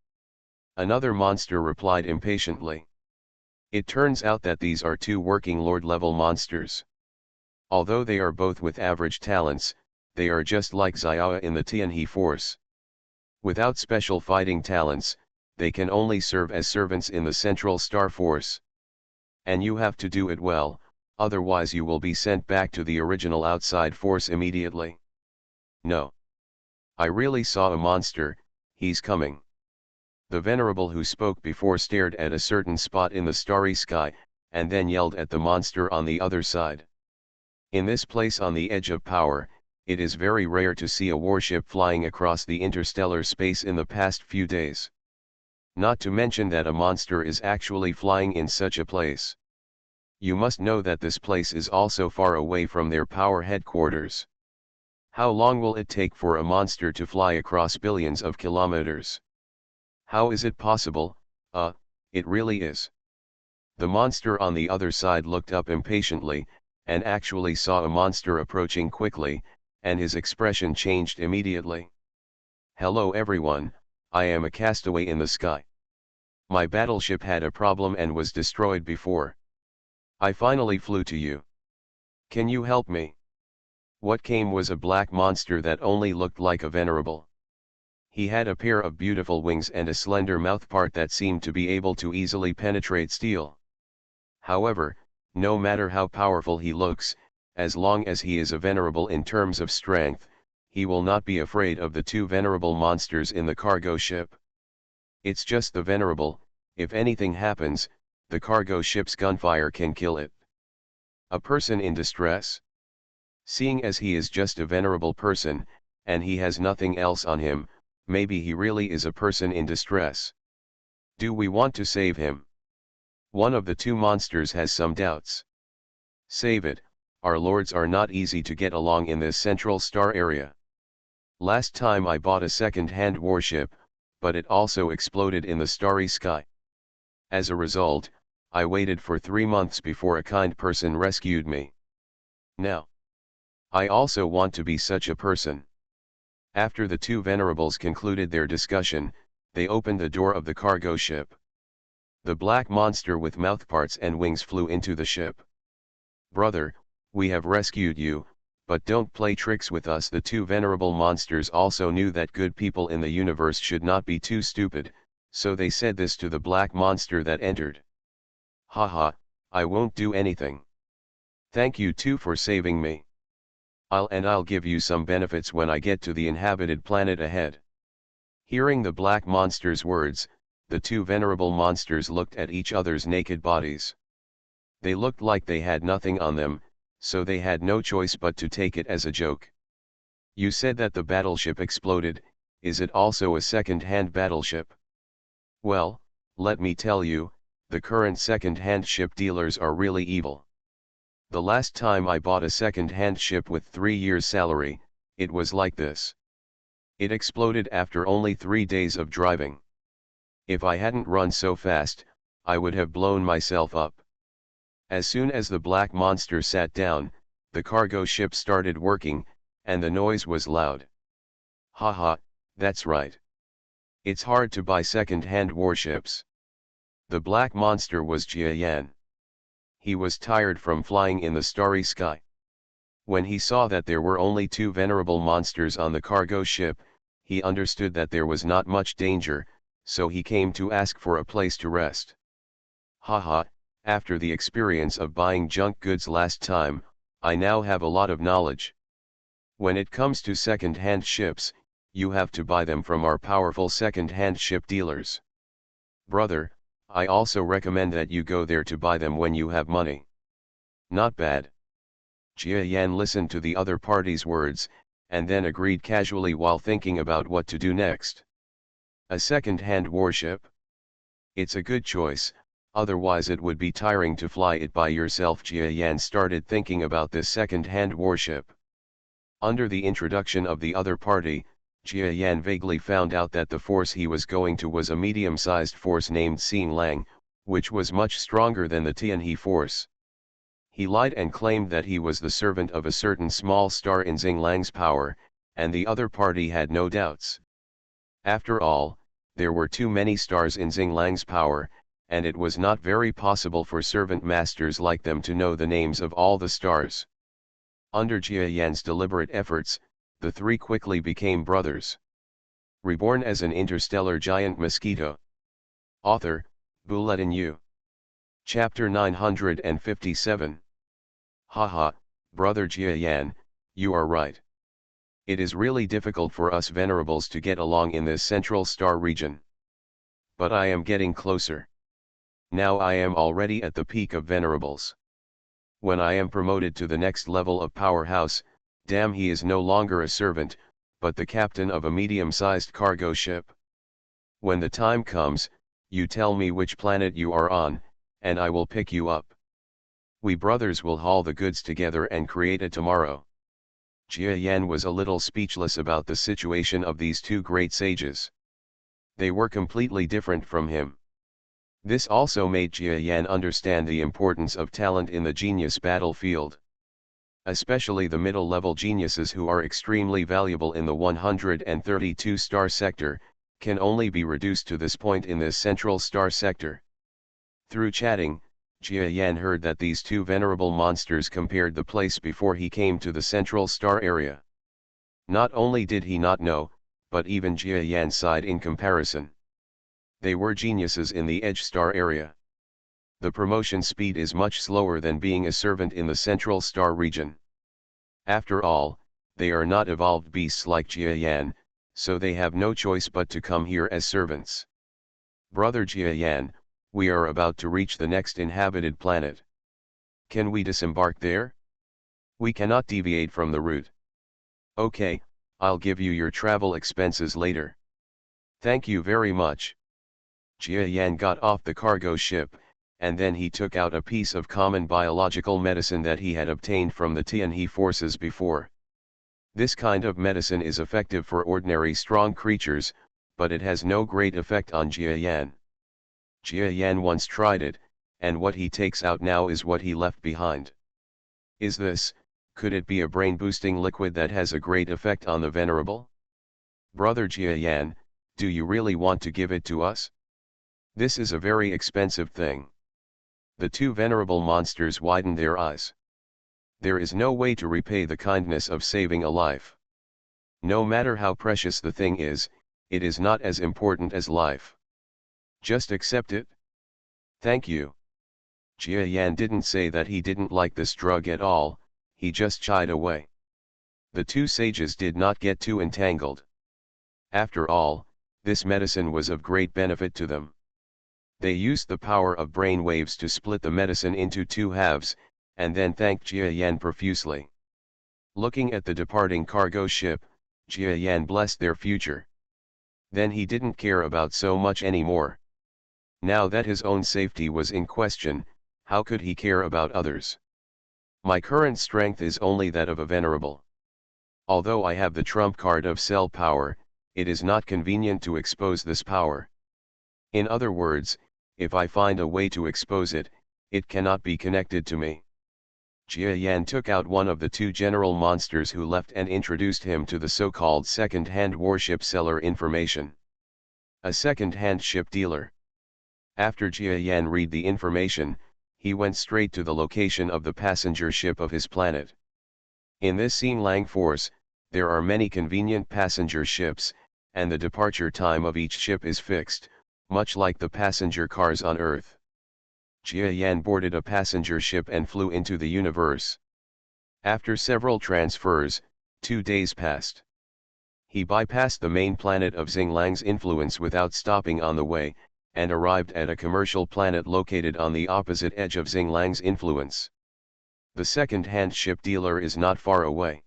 Another monster replied impatiently. It turns out that these are 2 working lord-level monsters. Although they are both with average talents, they are just like Xiao in the Tianhe force. Without special fighting talents, they can only serve as servants in the Central Star Force. And you have to do it well, otherwise you will be sent back to the original outside force immediately. No. I really saw a monster, he's coming. The venerable who spoke before stared at a certain spot in the starry sky, and then yelled at the monster on the other side. In this place on the edge of power, it is very rare to see a warship flying across the interstellar space in the past few days. Not to mention that a monster is actually flying in such a place. You must know that this place is also far away from their power headquarters. How long will it take for a monster to fly across billions of kilometers? How is it possible? It really is. The monster on the other side looked up impatiently, and actually saw a monster approaching quickly, and his expression changed immediately. Hello everyone, I am a castaway in the sky. My battleship had a problem and was destroyed before. I finally flew to you. Can you help me? What came was a black monster that only looked like a venerable. He had a pair of beautiful wings and a slender mouthpart that seemed to be able to easily penetrate steel. However, no matter how powerful he looks, as long as he is a venerable in terms of strength, he will not be afraid of the 2 venerable monsters in the cargo ship. It's just the venerable, if anything happens, the cargo ship's gunfire can kill it. A person in distress? Seeing as he is just a venerable person, and he has nothing else on him, maybe he really is a person in distress. Do we want to save him? One of the 2 monsters has some doubts. Save it, Our lords are not easy to get along in this central star area. Last time I bought a second-hand warship, but it also exploded in the starry sky. As a result, I waited for 3 months before a kind person rescued me. Now, I also want to be such a person. After the two venerables concluded their discussion, they opened the door of the cargo ship. The black monster with mouthparts and wings flew into the ship. "Brother, we have rescued you, but don't play tricks with us." The two venerable monsters also knew that good people in the universe should not be too stupid, so they said this to the black monster that entered. "Haha, I won't do anything. Thank you two for saving me. I'll give you some benefits when I get to the inhabited planet ahead." Hearing the black monster's words, the two venerable monsters looked at each other's naked bodies. They looked like they had nothing on them, so they had no choice but to take it as a joke. "You said that the battleship exploded, is it also a second-hand battleship?" "Well, let me tell you, the current second-hand ship dealers are really evil. The last time I bought a second-hand ship with 3 years' salary, it was like this. It exploded after only 3 days of driving. If I hadn't run so fast, I would have blown myself up." As soon as the black monster sat down, the cargo ship started working, and the noise was loud. "Haha, that's right. It's hard to buy second-hand warships." The black monster was Jia Yan. He was tired from flying in the starry sky. When he saw that there were only two venerable monsters on the cargo ship, he understood that there was not much danger, so he came to ask for a place to rest. "Haha, after the experience of buying junk goods last time, I now have a lot of knowledge. When it comes to second-hand ships, you have to buy them from our powerful second-hand ship dealers. Brother, I also recommend that you go there to buy them when you have money." "Not bad." Jia Yan listened to the other party's words, and then agreed casually while thinking about what to do next. "A second-hand warship? It's a good choice, otherwise it would be tiring to fly it by yourself." Jia Yan started thinking about this second-hand warship. Under the introduction of the other party, Jia Yan vaguely found out that the force he was going to was a medium-sized force named Xing Lang, which was much stronger than the Tianhe force. He lied and claimed that he was the servant of a certain small star in Xing Lang's power, and the other party had no doubts. After all, there were too many stars in Xing Lang's power, and it was not very possible for servant masters like them to know the names of all the stars. Under Jia Yan's deliberate efforts, the three quickly became brothers. Reborn as an interstellar giant mosquito. Author, Bulletin U. Chapter 957. Haha, brother Jia Yan, you are right. It is really difficult for us venerables to get along in this central star region. But I am getting closer. Now I am already at the peak of venerables. When I am promoted to the next level of powerhouse, damn, he is no longer a servant, but the captain of a medium-sized cargo ship. When the time comes, you tell me which planet you are on, and I will pick you up. We brothers will haul the goods together and create a tomorrow." Jia Yan was a little speechless about the situation of these two great sages. They were completely different from him. This also made Jia Yan understand the importance of talent in the genius battlefield. Especially the middle-level geniuses who are extremely valuable in the 132-star sector, can only be reduced to this point in this central star sector. Through chatting, Jia Yan heard that these two venerable monsters compared the place before he came to the central star area. Not only did he not know, but even Jia Yan sighed in comparison. They were geniuses in the edge star area. The promotion speed is much slower than being a servant in the central star region. After all, they are not evolved beasts like Jia Yan, so they have no choice but to come here as servants. "Brother Jia Yan, we are about to reach the next inhabited planet. Can we disembark there? We cannot deviate from the route." "Okay, I'll give you your travel expenses later." "Thank you very much." Jia Yan got off the cargo ship, and then he took out a piece of common biological medicine that he had obtained from the Tianhe forces before. This kind of medicine is effective for ordinary strong creatures, but it has no great effect on Jia Yan. Jia Yan once tried it, and what he takes out now is what he left behind. Could it be a brain-boosting liquid that has a great effect on the venerable? Brother Jia Yan, do you really want to give it to us? This is a very expensive thing. The two venerable monsters widened their eyes. There is no way to repay the kindness of saving a life. No matter how precious the thing is, it is not as important as life. Just accept it. Thank you. Jia Yan didn't say that he didn't like this drug at all, he just shied away. The two sages did not get too entangled. After all, this medicine was of great benefit to them. They used the power of brain waves to split the medicine into two halves, and then thanked Jia Yan profusely. Looking at the departing cargo ship, Jia Yan blessed their future. Then he didn't care about so much anymore. Now that his own safety was in question, how could he care about others? My current strength is only that of a venerable. Although I have the trump card of cell power, it is not convenient to expose this power. In other words, if I find a way to expose it, it cannot be connected to me. Jia Yan took out one of the two general monsters who left and introduced him to the so-called second-hand warship seller information. A second-hand ship dealer. After Jia Yan read the information, he went straight to the location of the passenger ship of his planet. In this Xinglang Force, there are many convenient passenger ships, and the departure time of each ship is fixed, much like the passenger cars on Earth. Jia Yan boarded a passenger ship and flew into the universe. After several transfers, 2 days passed. He bypassed the main planet of Xinglang's influence without stopping on the way, and arrived at a commercial planet located on the opposite edge of Xinglang's influence. The second-hand ship dealer is not far away.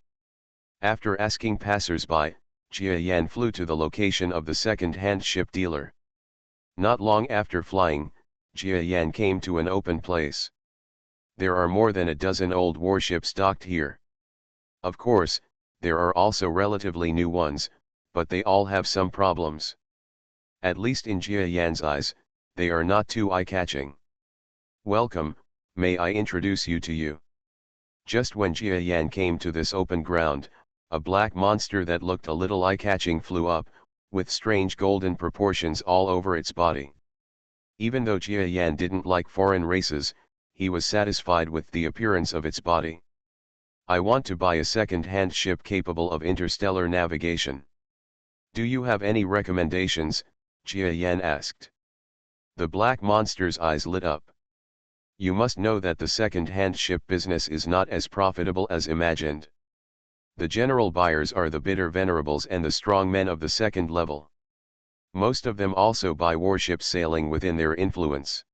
After asking passers-by, Jia Yan flew to the location of the second-hand ship dealer. Not long after flying, Jia Yan came to an open place. There are more than a dozen old warships docked here. Of course, there are also relatively new ones, but they all have some problems. At least in Jia Yan's eyes, they are not too eye-catching. Welcome, may I introduce you to you? Just when Jia Yan came to this open ground, a black monster that looked a little eye-catching flew up, with strange golden proportions all over its body. Even though Jia Yan didn't like foreign races, he was satisfied with the appearance of its body. I want to buy a second-hand ship capable of interstellar navigation. Do you have any recommendations? Jia Yan asked. The black monster's eyes lit up. You must know that the second-hand ship business is not as profitable as imagined. The general buyers are the bitter venerables and the strong men of the second level. Most of them also buy warships sailing within their influence.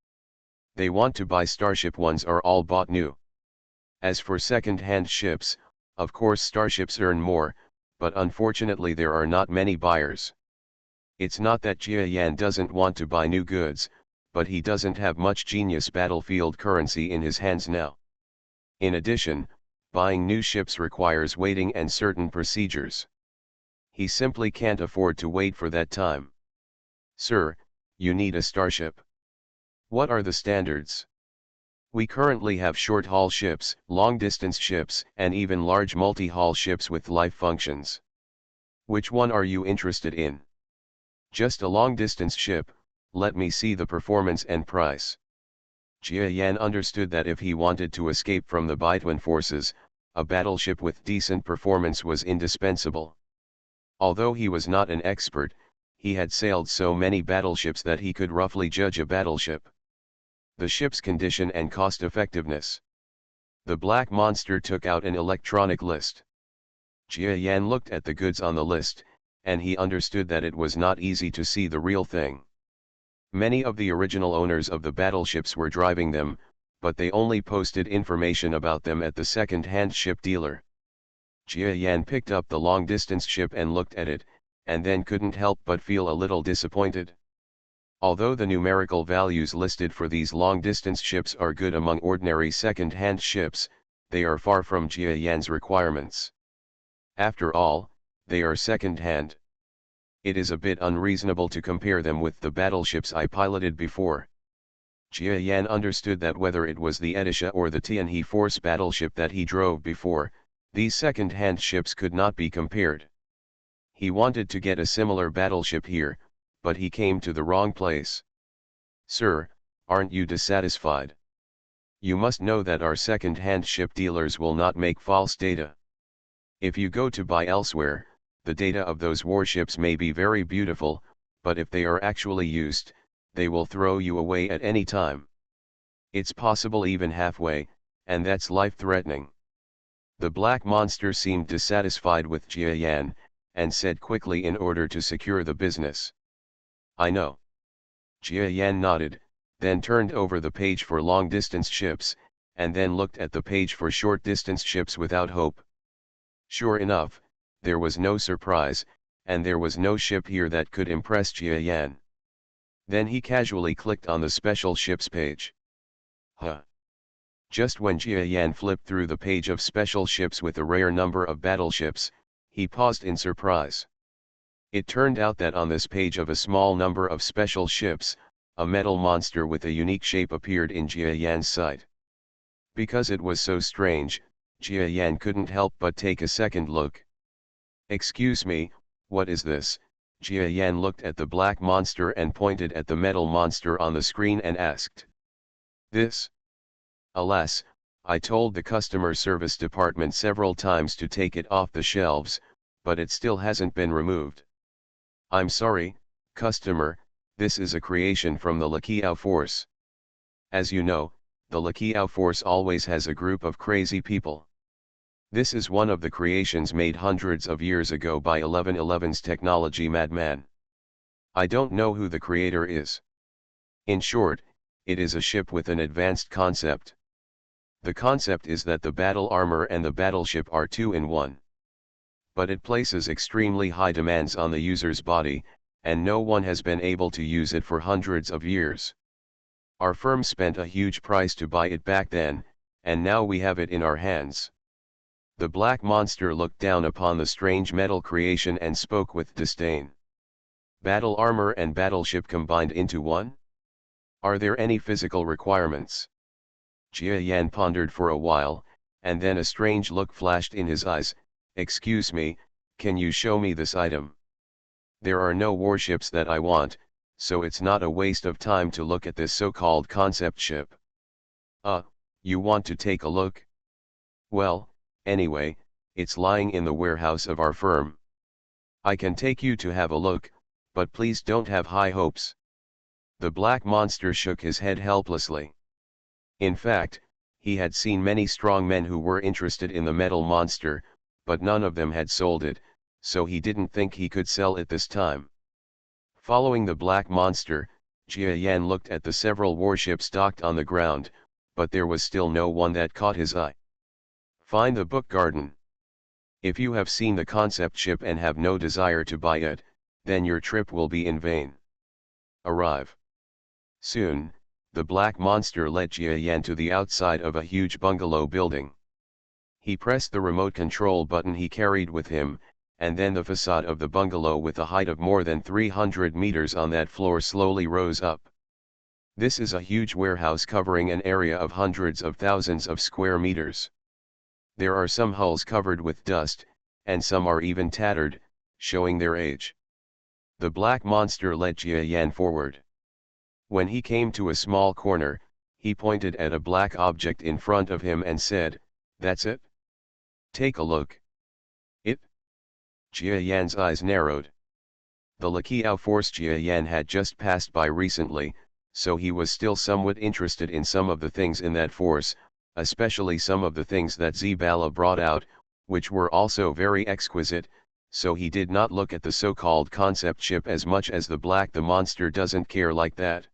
They want to buy starship ones are all bought new. As for second-hand ships, of course starships earn more, but unfortunately there are not many buyers. It's not that Jia Yan doesn't want to buy new goods, but he doesn't have much genius battlefield currency in his hands now. In addition, buying new ships requires waiting and certain procedures. He simply can't afford to wait for that time. Sir, you need a starship. What are the standards? We currently have short-haul ships, long-distance ships, and even large multi-haul ships with life functions. Which one are you interested in? Just a long-distance ship, let me see the performance and price. Jia Yan understood that if he wanted to escape from the Baituan forces, a battleship with decent performance was indispensable. Although he was not an expert, he had sailed so many battleships that he could roughly judge a battleship. The ship's condition and cost-effectiveness. The black monster took out an electronic list. Jia Yan looked at the goods on the list, and he understood that it was not easy to see the real thing. Many of the original owners of the battleships were driving them, but they only posted information about them at the second-hand ship dealer. Jia Yan picked up the long-distance ship and looked at it, and then couldn't help but feel a little disappointed. Although the numerical values listed for these long-distance ships are good among ordinary second-hand ships, they are far from Jia Yan's requirements. After all, they are second-hand. It is a bit unreasonable to compare them with the battleships I piloted before. Jia Yan understood that whether it was the Etisha or the Tianhe Force battleship that he drove before, these second-hand ships could not be compared. He wanted to get a similar battleship here, but he came to the wrong place. Sir, aren't you dissatisfied? You must know that our second-hand ship dealers will not make false data. If you go to buy elsewhere, the data of those warships may be very beautiful, but if they are actually used, they will throw you away at any time. It's possible even halfway, and that's life-threatening. The Black Monster seemed dissatisfied with Jia Yan, and said quickly in order to secure the business. I know. Jia Yan nodded, then turned over the page for long-distance ships, and then looked at the page for short-distance ships without hope. Sure enough, there was no surprise, and there was no ship here that could impress Jia Yan. Then he casually clicked on the special ships page. Huh. Just when Jia Yan flipped through the page of special ships with a rare number of battleships, he paused in surprise. It turned out that on this page of a small number of special ships, a metal monster with a unique shape appeared in Jia Yan's sight. Because it was so strange, Jia Yan couldn't help but take a second look. Excuse me, what is this? Jia Yan looked at the black monster and pointed at the metal monster on the screen and asked. This? Alas, I told the customer service department several times to take it off the shelves, but it still hasn't been removed. I'm sorry, customer, this is a creation from the Lakiao Force. As you know, the Lakiao Force always has a group of crazy people. This is one of the creations made hundreds of years ago by 1111's technology madman. I don't know who the creator is. In short, it is a ship with an advanced concept. The concept is that the battle armor and the battleship are two in one. But it places extremely high demands on the user's body, and no one has been able to use it for hundreds of years. Our firm spent a huge price to buy it back then, and now we have it in our hands. The black monster looked down upon the strange metal creation and spoke with disdain. Battle armor and battleship combined into one? Are there any physical requirements? Jia Yan pondered for a while, and then a strange look flashed in his eyes. Excuse me, can you show me this item? There are no warships that I want, so it's not a waste of time to look at this so-called concept ship. You want to take a look? Well, anyway, it's lying in the warehouse of our firm. I can take you to have a look, but please don't have high hopes. The black monster shook his head helplessly. In fact, he had seen many strong men who were interested in the metal monster, but none of them had sold it, so he didn't think he could sell it this time. Following the black monster, Jia Yan looked at the several warships docked on the ground, but there was still no one that caught his eye. Find the book garden. If you have seen the concept ship and have no desire to buy it, then your trip will be in vain. Arrive. Soon, the black monster led Jia Yan to the outside of a huge bungalow building. He pressed the remote control button he carried with him, and then the facade of the bungalow with a height of more than 300 meters on that floor slowly rose up. This is a huge warehouse covering an area of hundreds of thousands of square meters. There are some hulls covered with dust, and some are even tattered, showing their age. The black monster led Jia Yan forward. When he came to a small corner, he pointed at a black object in front of him and said, "That's it? Take a look." It? Jia Yan's eyes narrowed. The Lakiao Force Jia Yan had just passed by recently, so he was still somewhat interested in some of the things in that force, especially some of the things that Zibala brought out, which were also very exquisite, so he did not look at the so-called concept ship as much as the monster doesn't care like that.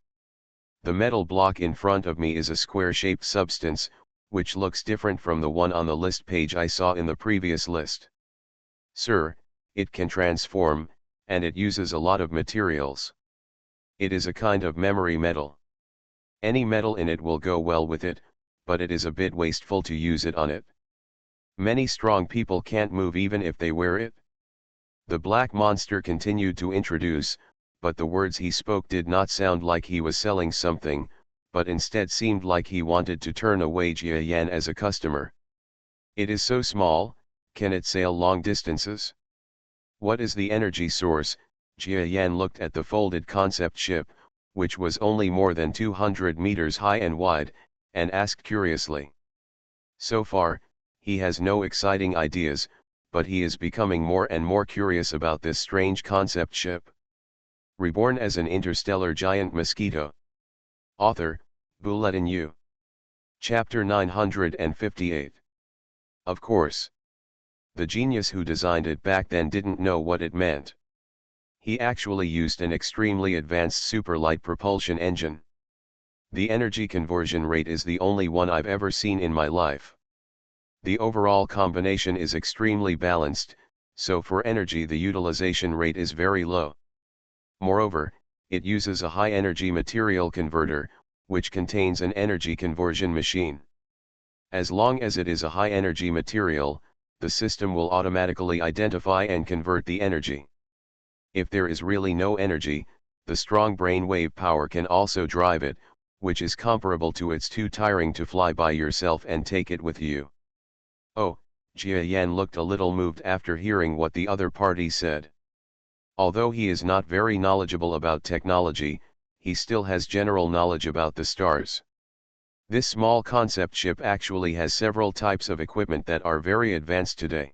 The metal block in front of me is a square-shaped substance, which looks different from the one on the list page I saw in the previous list. Sir, it can transform, and it uses a lot of materials. It is a kind of memory metal. Any metal in it will go well with it, but it is a bit wasteful to use it on it. Many strong people can't move even if they wear it. The black monster continued to introduce, but the words he spoke did not sound like he was selling something, but instead seemed like he wanted to turn away Jia Yan as a customer. It is so small, can it sail long distances? What is the energy source? Jia Yan looked at the folded concept ship, which was only more than 200 meters high and wide, and asked curiously. So far, he has no exciting ideas, but he is becoming more and more curious about this strange concept ship. Reborn as an interstellar giant mosquito. Author, Bulletin U. Chapter 958. Of course. The genius who designed it back then didn't know what it meant. He actually used an extremely advanced superlight propulsion engine. The energy conversion rate is the only one I've ever seen in my life. The overall combination is extremely balanced, so for energy the utilization rate is very low. Moreover, it uses a high-energy material converter, which contains an energy conversion machine. As long as it is a high-energy material, the system will automatically identify and convert the energy. If there is really no energy, the strong brainwave power can also drive it, which is comparable to it's too tiring to fly by yourself and take it with you. Oh, Jia Yan looked a little moved after hearing what the other party said. Although he is not very knowledgeable about technology, he still has general knowledge about the stars. This small concept ship actually has several types of equipment that are very advanced today.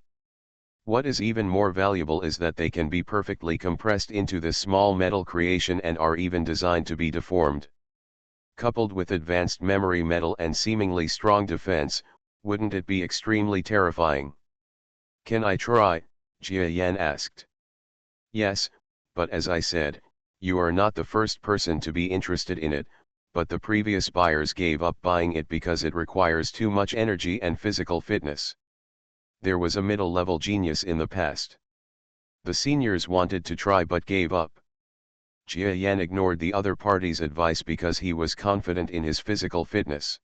What is even more valuable is that they can be perfectly compressed into this small metal creation and are even designed to be deformed. Coupled with advanced memory metal and seemingly strong defense, wouldn't it be extremely terrifying? Can I try? Jia Yan asked. Yes, but as I said, you are not the first person to be interested in it, but the previous buyers gave up buying it because it requires too much energy and physical fitness. There was a middle-level genius in the past. The seniors wanted to try but gave up. Jia Yan ignored the other party's advice because he was confident in his physical fitness.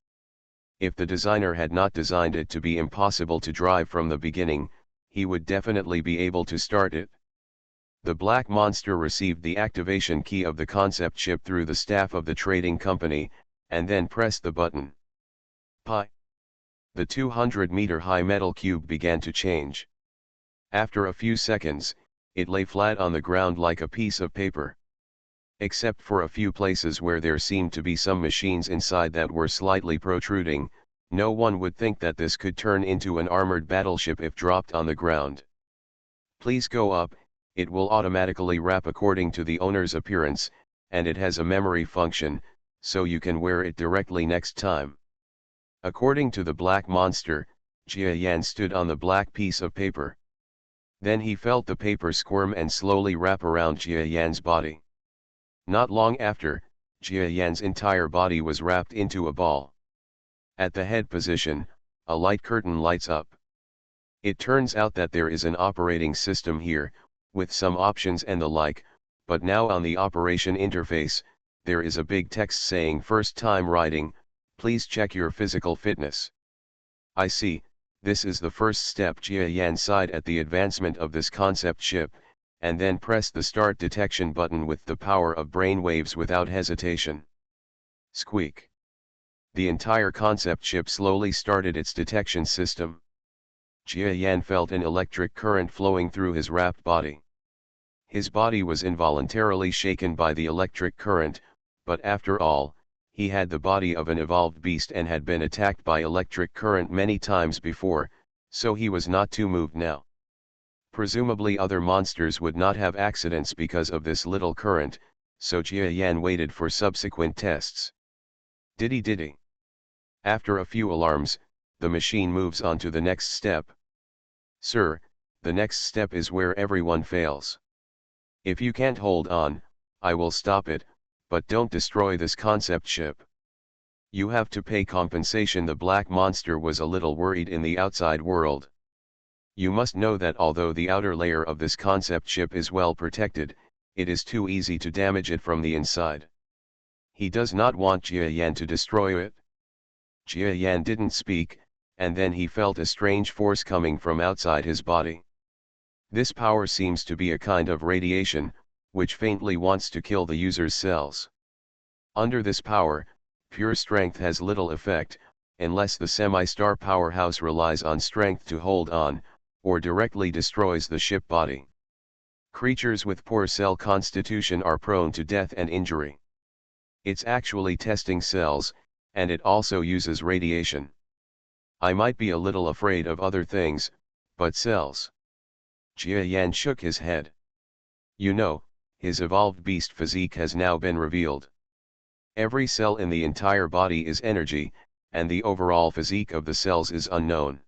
If the designer had not designed it to be impossible to drive from the beginning, he would definitely be able to start it. The black monster received the activation key of the concept ship through the staff of the trading company, and then pressed the button. Pi. The 200-meter-high metal cube began to change. After a few seconds, it lay flat on the ground like a piece of paper. Except for a few places where there seemed to be some machines inside that were slightly protruding, no one would think that this could turn into an armored battleship if dropped on the ground. Please go up. It will automatically wrap according to the owner's appearance, and it has a memory function, so you can wear it directly next time. According to the black monster, Jia Yan stood on the black piece of paper. Then he felt the paper squirm and slowly wrap around Jia Yan's body. Not long after, Jia Yan's entire body was wrapped into a ball. At the head position, a light curtain lights up. It turns out that there is an operating system here, with some options and the like, but now on the operation interface, there is a big text saying first time writing, please check your physical fitness. I see, this is the first step. Jia Yan sighed at the advancement of this concept ship, and then pressed the start detection button with the power of brainwaves without hesitation. Squeak. The entire concept ship slowly started its detection system. Jia Yan felt an electric current flowing through his wrapped body. His body was involuntarily shaken by the electric current, but after all, he had the body of an evolved beast and had been attacked by electric current many times before, so he was not too moved now. Presumably other monsters would not have accidents because of this little current, so Jia Yan waited for subsequent tests. Diddy. After a few alarms, the machine moves on to the next step. Sir, the next step is where everyone fails. If you can't hold on, I will stop it, but don't destroy this concept ship. You have to pay compensation. The black monster was a little worried in the outside world. You must know that although the outer layer of this concept ship is well protected, it is too easy to damage it from the inside. He does not want Jia Yan to destroy it. Jia Yan didn't speak, and then he felt a strange force coming from outside his body. This power seems to be a kind of radiation, which faintly wants to kill the user's cells. Under this power, pure strength has little effect, unless the semi-star powerhouse relies on strength to hold on, or directly destroys the ship body. Creatures with poor cell constitution are prone to death and injury. It's actually testing cells, and it also uses radiation. I might be a little afraid of other things, but cells. Jia Yan shook his head. You know, his evolved beast physique has now been revealed. Every cell in the entire body is energy, and the overall physique of the cells is unknown.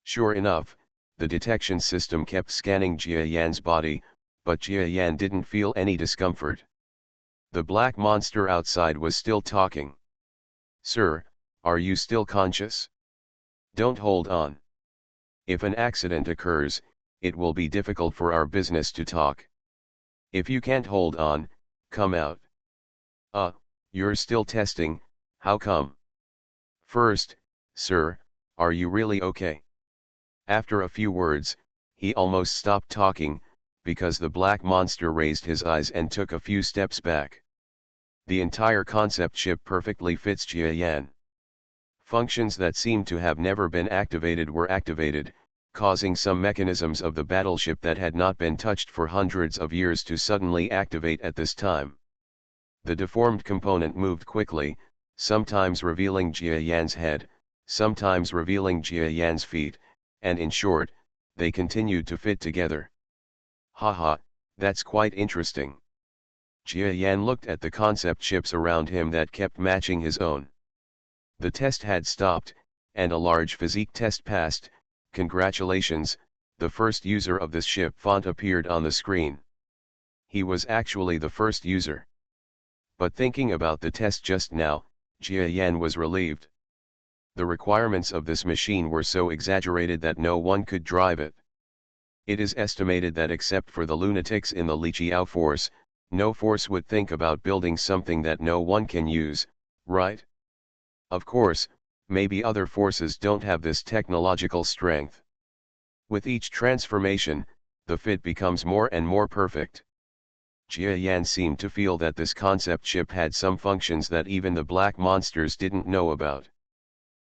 Sure enough, the detection system kept scanning Jia Yan's body, but Jia Yan didn't feel any discomfort. The black monster outside was still talking. Sir, are you still conscious? Don't hold on. If an accident occurs, it will be difficult for our business to talk. If you can't hold on, come out. You're still testing, how come? First, sir, are you really okay? After a few words, he almost stopped talking, because the black monster raised his eyes and took a few steps back. The entire concept ship perfectly fits Jia Yan. Functions that seemed to have never been activated were activated, causing some mechanisms of the battleship that had not been touched for hundreds of years to suddenly activate at this time. The deformed component moved quickly, sometimes revealing Jia Yan's head, sometimes revealing Jia Yan's feet, and in short, they continued to fit together. Haha, that's quite interesting. Jia Yan looked at the concept ships around him that kept matching his own. The test had stopped, and a large physique test passed. Congratulations, the first user of this ship font appeared on the screen. He was actually the first user. But thinking about the test just now, Jia Yan was relieved. The requirements of this machine were so exaggerated that no one could drive it. It is estimated that except for the lunatics in the Li Chiao force, no force would think about building something that no one can use, right? Of course, maybe other forces don't have this technological strength. With each transformation, the fit becomes more and more perfect. Jia Yan seemed to feel that this concept ship had some functions that even the black monsters didn't know about.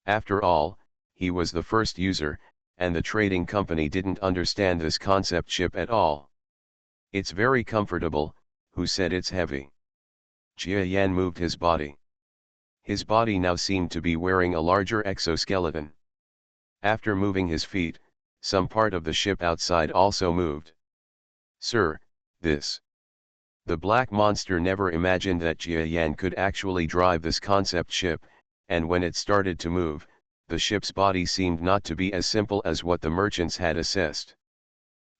After all, he was the first user, and the trading company didn't understand this concept ship at all. It's very comfortable, who said it's heavy? Jia Yan moved his body. His body now seemed to be wearing a larger exoskeleton. After moving his feet, some part of the ship outside also moved. Sir, this. The black monster never imagined that Jia Yan could actually drive this concept ship, and when it started to move, the ship's body seemed not to be as simple as what the merchants had assessed.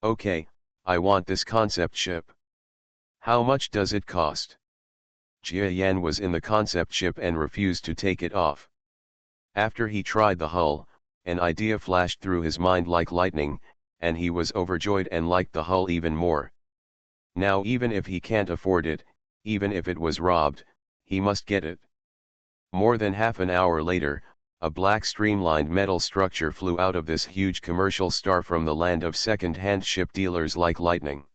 Okay, I want this concept ship. How much does it cost? Jia Yan was in the concept ship and refused to take it off. After he tried the hull, an idea flashed through his mind like lightning, and he was overjoyed and liked the hull even more. Now even if he can't afford it, even if it was robbed, he must get it. More than half an hour later, a black streamlined metal structure flew out of this huge commercial star from the land of second-hand ship dealers like lightning.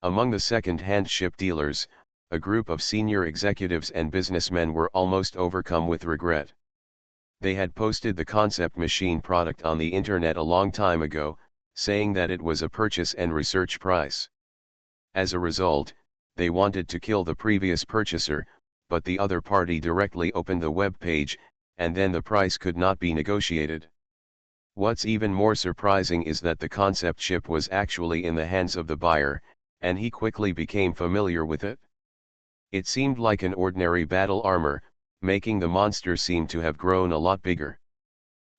Among the second-hand ship dealers, a group of senior executives and businessmen were almost overcome with regret. They had posted the concept machine product on the internet a long time ago, saying that it was a purchase and research price. As a result, they wanted to kill the previous purchaser, but the other party directly opened the web page, and then the price could not be negotiated. What's even more surprising is that the concept ship was actually in the hands of the buyer, and he quickly became familiar with it. It seemed like an ordinary battle armor, making the monster seem to have grown a lot bigger.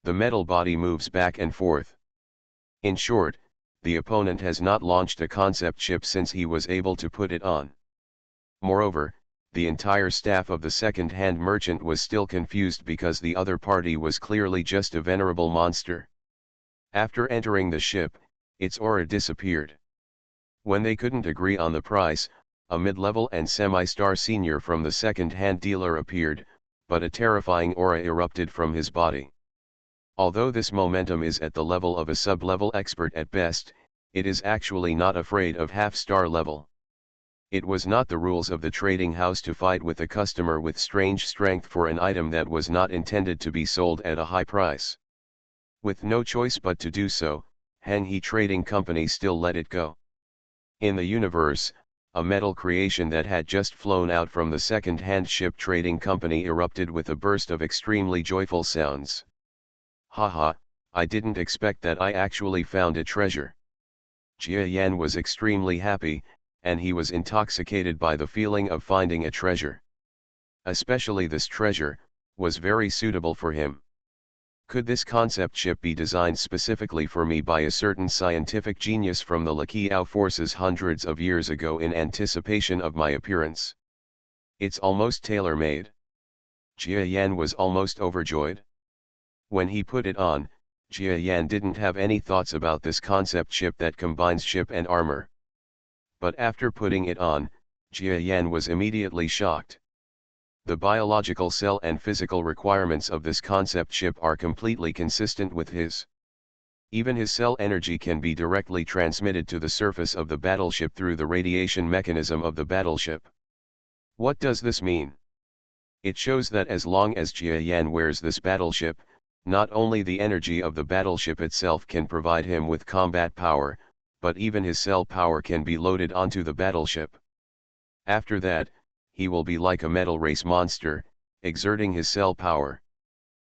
The metal body moves back and forth. In short, the opponent has not launched a concept ship since he was able to put it on. Moreover, the entire staff of the second-hand merchant was still confused because the other party was clearly just a venerable monster. After entering the ship, its aura disappeared. When they couldn't agree on the price, a mid-level and semi-star senior from the second-hand dealer appeared, but a terrifying aura erupted from his body. Although this momentum is at the level of a sub-level expert at best, it is actually not afraid of half-star level. It was not the rules of the trading house to fight with a customer with strange strength for an item that was not intended to be sold at a high price. With no choice but to do so, Hanghe Trading Company still let it go. In the universe, a metal creation that had just flown out from the second-hand ship trading company erupted with a burst of extremely joyful sounds. Haha, I didn't expect that. I actually found a treasure. Jia Yan was extremely happy, and he was intoxicated by the feeling of finding a treasure. Especially this treasure, was very suitable for him. Could this concept ship be designed specifically for me by a certain scientific genius from the Lakiao forces hundreds of years ago in anticipation of my appearance? It's almost tailor-made. Jia Yan was almost overjoyed. When he put it on, Jia Yan didn't have any thoughts about this concept ship that combines ship and armor. But after putting it on, Jia Yan was immediately shocked. The biological cell and physical requirements of this concept ship are completely consistent with his. Even his cell energy can be directly transmitted to the surface of the battleship through the radiation mechanism of the battleship. What does this mean? It shows that as long as Jia Yan wears this battleship, not only the energy of the battleship itself can provide him with combat power, but even his cell power can be loaded onto the battleship. After that, he will be like a metal race monster, exerting his cell power.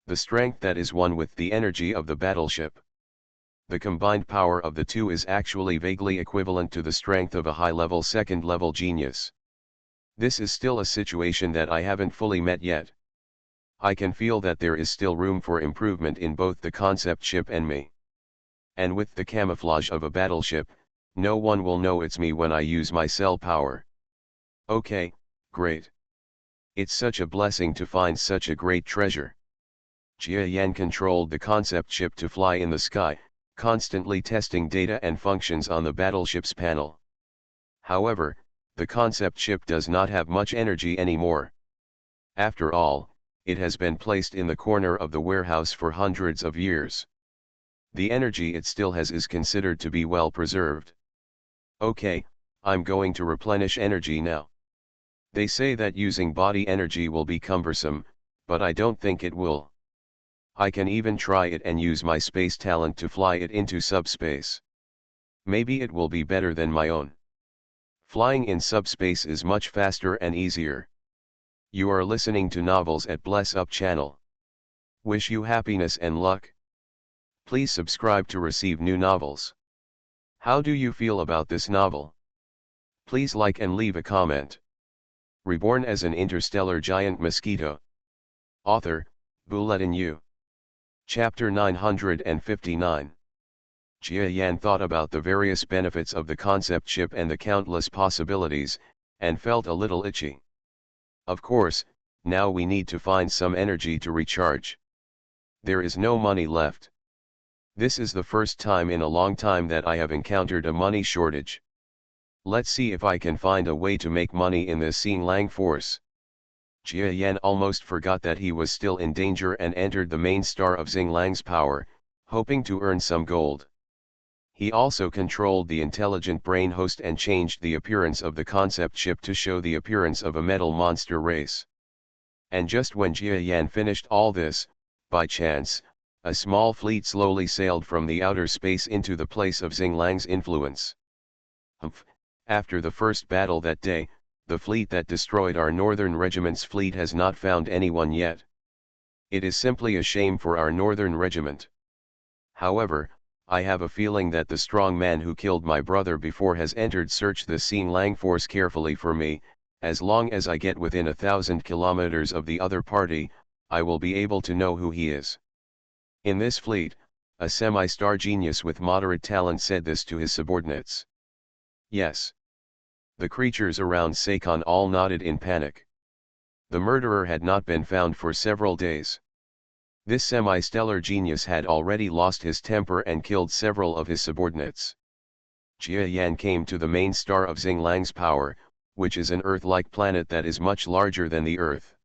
The strength that is one with the energy of the battleship. The combined power of the two is actually vaguely equivalent to the strength of a high-level second-level genius. This is still a situation that I haven't fully met yet. I can feel that there is still room for improvement in both the concept ship and me. And with the camouflage of a battleship, no one will know it's me when I use my cell power. Okay, great. It's such a blessing to find such a great treasure. Jia Yan controlled the concept ship to fly in the sky, constantly testing data and functions on the battleship's panel. However, the concept ship does not have much energy anymore. After all, it has been placed in the corner of the warehouse for hundreds of years. The energy it still has is considered to be well preserved. Okay, I'm going to replenish energy now. They say that using body energy will be cumbersome, but I don't think it will. I can even try it and use my space talent to fly it into subspace. Maybe it will be better than my own. Flying in subspace is much faster and easier. You are listening to Novels at Bless Up channel. Wish you happiness and luck. Please subscribe to receive new novels. How do you feel about this novel? Please like and leave a comment. Reborn as an interstellar giant mosquito. Author, Bulletin U. Chapter 959. Jia Yan thought about the various benefits of the concept ship and the countless possibilities, and felt a little itchy. Of course, now we need to find some energy to recharge. There is no money left. This is the first time in a long time that I have encountered a money shortage. Let's see if I can find a way to make money in this Xinglang force. Jia Yan almost forgot that he was still in danger and entered the main star of Xinglang's power, hoping to earn some gold. He also controlled the intelligent brain host and changed the appearance of the concept ship to show the appearance of a metal monster race. And just when Jia Yan finished all this, by chance, a small fleet slowly sailed from the outer space into the place of Xinglang's influence. After the first battle that day, the fleet that destroyed our northern regiment's fleet has not found anyone yet. It is simply a shame for our northern regiment. However, I have a feeling that the strong man who killed my brother before has entered search the Xinglang force carefully for me. As long as I get within 1,000 kilometers of the other party, I will be able to know who he is. In this fleet, a semi-star genius with moderate talent said this to his subordinates. Yes. The creatures around Sakon all nodded in panic. The murderer had not been found for several days. This semi-stellar genius had already lost his temper and killed several of his subordinates. Jia Yan came to the main star of Xinglang's power, which is an Earth-like planet that is much larger than the Earth.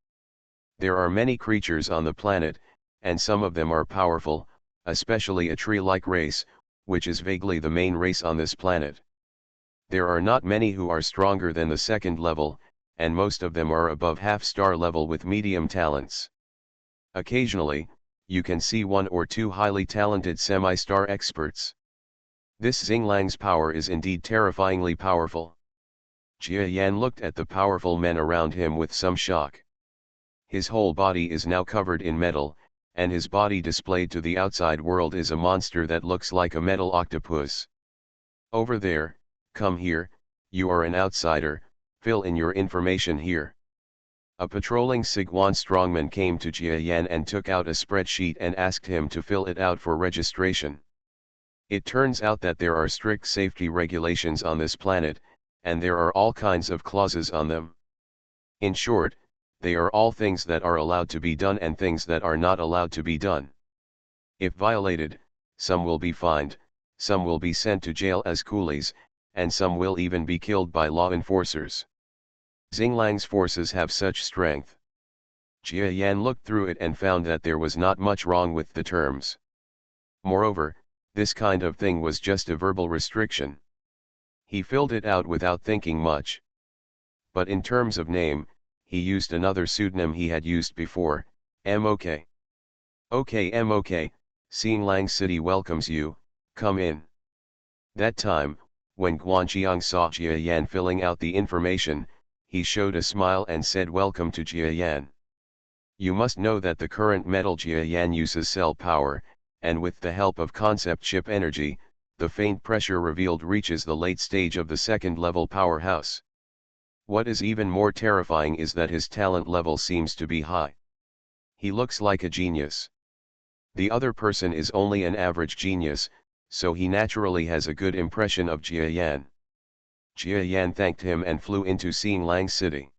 There are many creatures on the planet, and some of them are powerful, especially a tree-like race, which is vaguely the main race on this planet. There are not many who are stronger than the second level, and most of them are above half-star level with medium talents. Occasionally, you can see one or two highly talented semi-star experts. This Xinglang's power is indeed terrifyingly powerful. Jia Yan looked at the powerful men around him with some shock. His whole body is now covered in metal, and his body displayed to the outside world is a monster that looks like a metal octopus. Over there, come here, you are an outsider, fill in your information here. A patrolling Sichuan strongman came to Jia Yan and took out a spreadsheet and asked him to fill it out for registration. It turns out that there are strict safety regulations on this planet, and there are all kinds of clauses on them. In short, they are all things that are allowed to be done and things that are not allowed to be done. If violated, some will be fined, some will be sent to jail as coolies, and some will even be killed by law enforcers. Xinglang's forces have such strength. Jia Yan looked through it and found that there was not much wrong with the terms. Moreover, this kind of thing was just a verbal restriction. He filled it out without thinking much. But in terms of name, he used another pseudonym he had used before, MOK. Okay MOK, Xinglang City welcomes you, come in. That time, when Guanqiang saw Jia Yan filling out the information, he showed a smile and said welcome to Jia Yan. You must know that the current metal Jia Yan uses cell power, and with the help of concept chip energy, the faint pressure revealed reaches the late stage of the second level powerhouse. What is even more terrifying is that his talent level seems to be high. He looks like a genius. The other person is only an average genius, so he naturally has a good impression of Jia Yan. Jia Yan thanked him and flew into Xinglang City.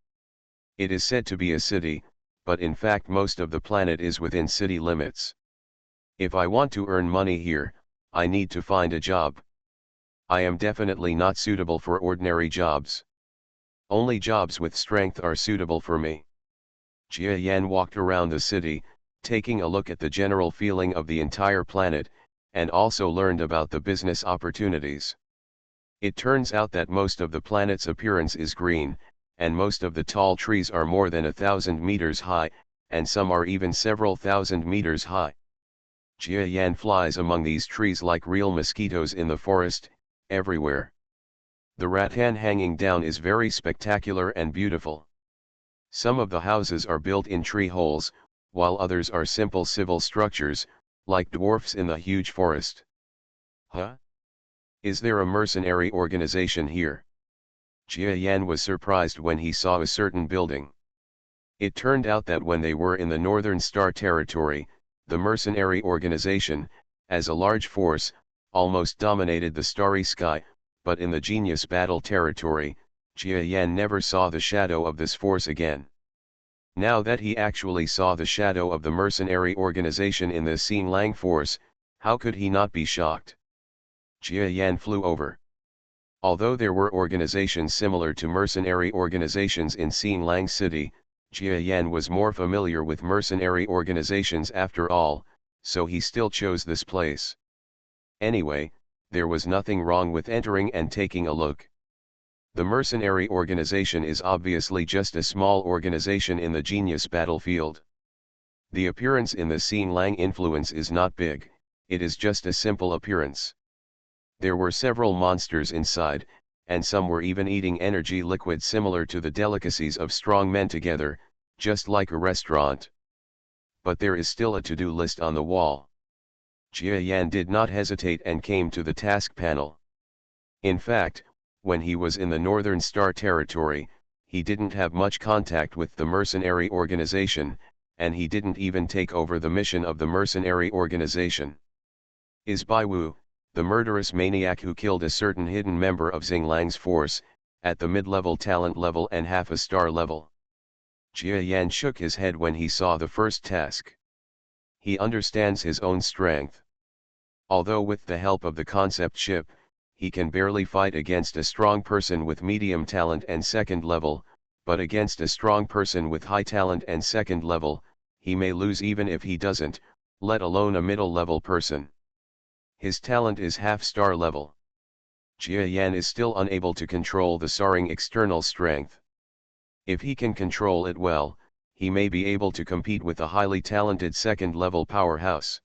It is said to be a city, but in fact most of the planet is within city limits. If I want to earn money here, I need to find a job. I am definitely not suitable for ordinary jobs. Only jobs with strength are suitable for me. Jia Yan walked around the city, taking a look at the general feeling of the entire planet, and also learned about the business opportunities. It turns out that most of the planet's appearance is green, and most of the tall trees are more than 1,000 meters high, and some are even several thousand meters high. Jia Yan flies among these trees like real mosquitoes in the forest, everywhere. The rattan hanging down is very spectacular and beautiful. Some of the houses are built in tree holes, while others are simple civil structures, like dwarfs in the huge forest. Huh? Is there a mercenary organization here? Jia Yan was surprised when he saw a certain building. It turned out that when they were in the Northern Star Territory, the mercenary organization, as a large force, almost dominated the starry sky, but in the Genius Battle Territory, Jia Yan never saw the shadow of this force again. Now that he actually saw the shadow of the mercenary organization in the Xinglang force, how could he not be shocked? Jia Yan flew over. Although there were organizations similar to mercenary organizations in Xinglang City, Jia Yan was more familiar with mercenary organizations after all, so he still chose this place. Anyway, there was nothing wrong with entering and taking a look. The mercenary organization is obviously just a small organization in the Genius battlefield. The appearance in the Xinglang influence is not big, it is just a simple appearance. There were several monsters inside, and some were even eating energy liquid similar to the delicacies of strong men together, just like a restaurant. But there is still a to-do list on the wall. Jia Yan did not hesitate and came to the task panel. In fact, when he was in the Northern Star Territory, he didn't have much contact with the mercenary organization, and he didn't even take over the mission of the mercenary organization. Is Bai Wu, the murderous maniac who killed a certain hidden member of Xinglang's force, at the mid-level talent level and half a star level? Jia Yan shook his head when he saw the first task. He understands his own strength. Although with the help of the concept chip, he can barely fight against a strong person with medium talent and second level, but against a strong person with high talent and second level, he may lose even if he doesn't, let alone a middle level person. His talent is half-star level. Jia Yan is still unable to control the soaring external strength. If he can control it well, he may be able to compete with a highly talented second-level powerhouse.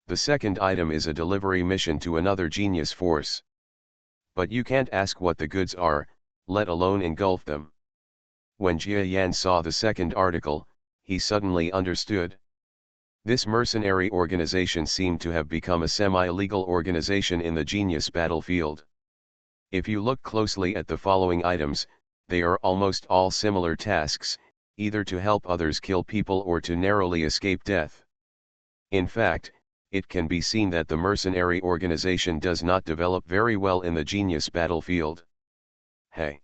The second item is a delivery mission to another genius force. But you can't ask what the goods are, let alone engulf them. When Jia Yan saw the second article, he suddenly understood. This mercenary organization seemed to have become a semi-illegal organization in the genius battlefield. If you look closely at the following items, they are almost all similar tasks, either to help others kill people or to narrowly escape death. In fact, it can be seen that the mercenary organization does not develop very well in the genius battlefield. Hey!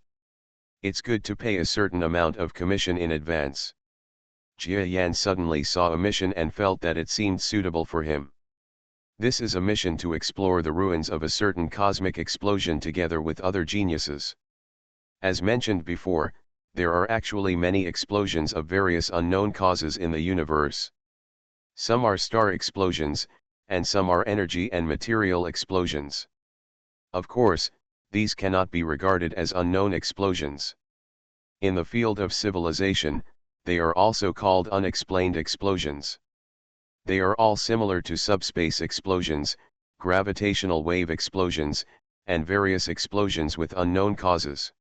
It's good to pay a certain amount of commission in advance. Jia Yan suddenly saw a mission and felt that it seemed suitable for him. This is a mission to explore the ruins of a certain cosmic explosion together with other geniuses. As mentioned before, there are actually many explosions of various unknown causes in the universe. Some are star explosions, and some are energy and material explosions. Of course, these cannot be regarded as unknown explosions. In the field of civilization, they are also called unexplained explosions. They are all similar to subspace explosions, gravitational wave explosions, and various explosions with unknown causes.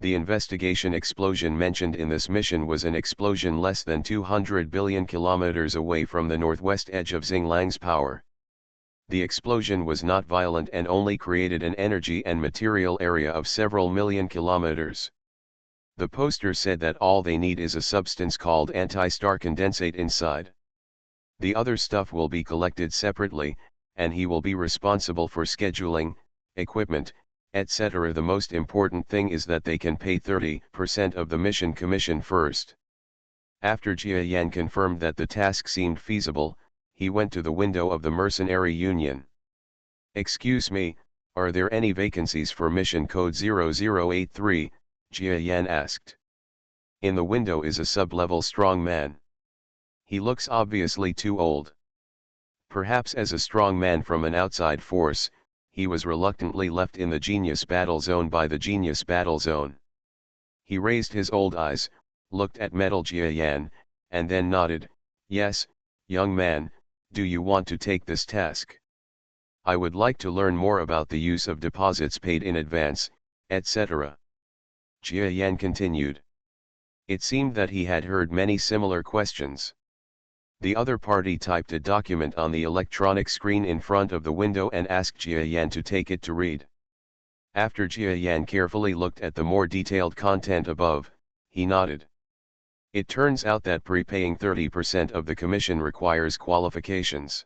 The investigation explosion mentioned in this mission was an explosion less than 200 billion kilometers away from the northwest edge of Xinglang's power. The explosion was not violent and only created an energy and material area of several million kilometers. The poster said that all they need is a substance called anti-star condensate inside. The other stuff will be collected separately, and he will be responsible for scheduling, equipment, etc. The most important thing is that they can pay 30% of the mission commission first. After Jia Yan confirmed that the task seemed feasible, he went to the window of the mercenary union. "Excuse me, are there any vacancies for mission code 0083, Jia Yan asked. In the window is a sub-level strong man. He looks obviously too old. Perhaps as a strong man from an outside force, he was reluctantly left in the genius battle zone by the genius battle zone. He raised his old eyes, looked at Metal Jia Yan, and then nodded. "Yes, young man, do you want to take this task? I would like to learn more about the use of deposits paid in advance, etc." Jia Yan continued. It seemed that he had heard many similar questions. The other party typed a document on the electronic screen in front of the window and asked Jia Yan to take it to read. After Jia Yan carefully looked at the more detailed content above, he nodded. It turns out that prepaying 30% of the commission requires qualifications.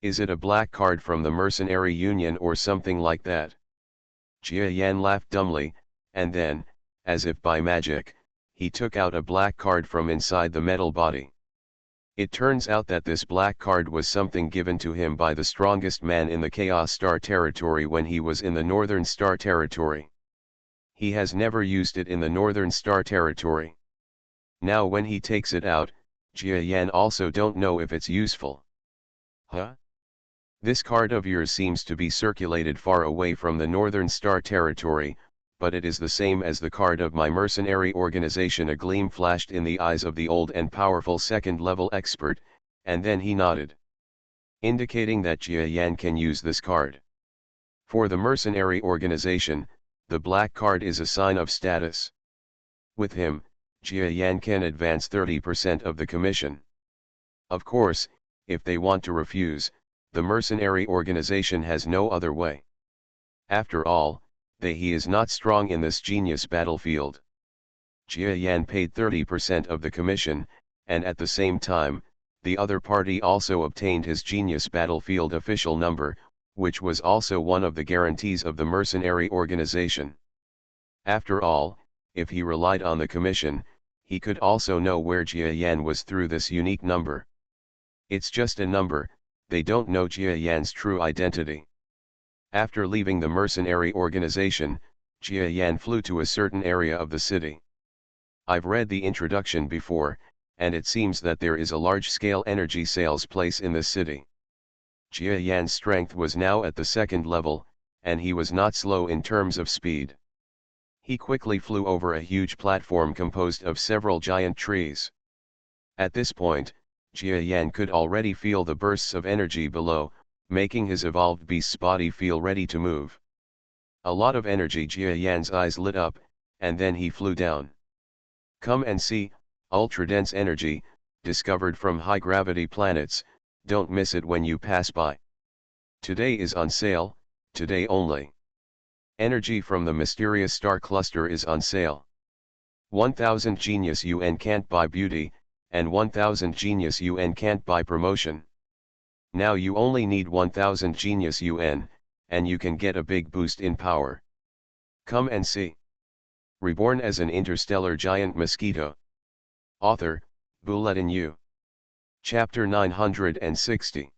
Is it a black card from the mercenary union or something like that? Jia Yan laughed dumbly, and then, as if by magic, he took out a black card from inside the metal body. It turns out that this black card was something given to him by the strongest man in the Chaos Star Territory when he was in the Northern Star Territory. He has never used it in the Northern Star Territory. Now when he takes it out, Jia Yan also don't know if it's useful. Huh? This card of yours seems to be circulated far away from the Northern Star Territory, but it is the same as the card of my mercenary organization. A gleam flashed in the eyes of the old and powerful second-level expert, and then he nodded, indicating that Jia Yan can use this card. For the mercenary organization, the black card is a sign of status. With him, Jia Yan can advance 30% of the commission. Of course, if they want to refuse, the mercenary organization has no other way. After all, he is not strong in this genius battlefield. Jia Yan paid 30% of the commission, and at the same time, the other party also obtained his genius battlefield official number, which was also one of the guarantees of the mercenary organization. After all, if he relied on the commission, he could also know where Jia Yan was through this unique number. It's just a number, they don't know Jia Yan's true identity. After leaving the mercenary organization, Jia Yan flew to a certain area of the city. I've read the introduction before, and it seems that there is a large-scale energy sales place in the city. Jia Yan's strength was now at the second level, and he was not slow in terms of speed. He quickly flew over a huge platform composed of several giant trees. At this point, Jia Yan could already feel the bursts of energy below, making his evolved beast's body feel ready to move. A lot of energy. Jia Yan's eyes lit up, and then he flew down. Come and see, ultra-dense energy, discovered from high-gravity planets, don't miss it when you pass by. Today is on sale, today only. Energy from the mysterious star cluster is on sale. 1000 genius yuan can't buy beauty, and 1000 genius yuan can't buy promotion. Now you only need 1000 genius yuan, and you can get a big boost in power. Come and see. Reborn as an interstellar giant mosquito. Author, Bulletin U. Chapter 960.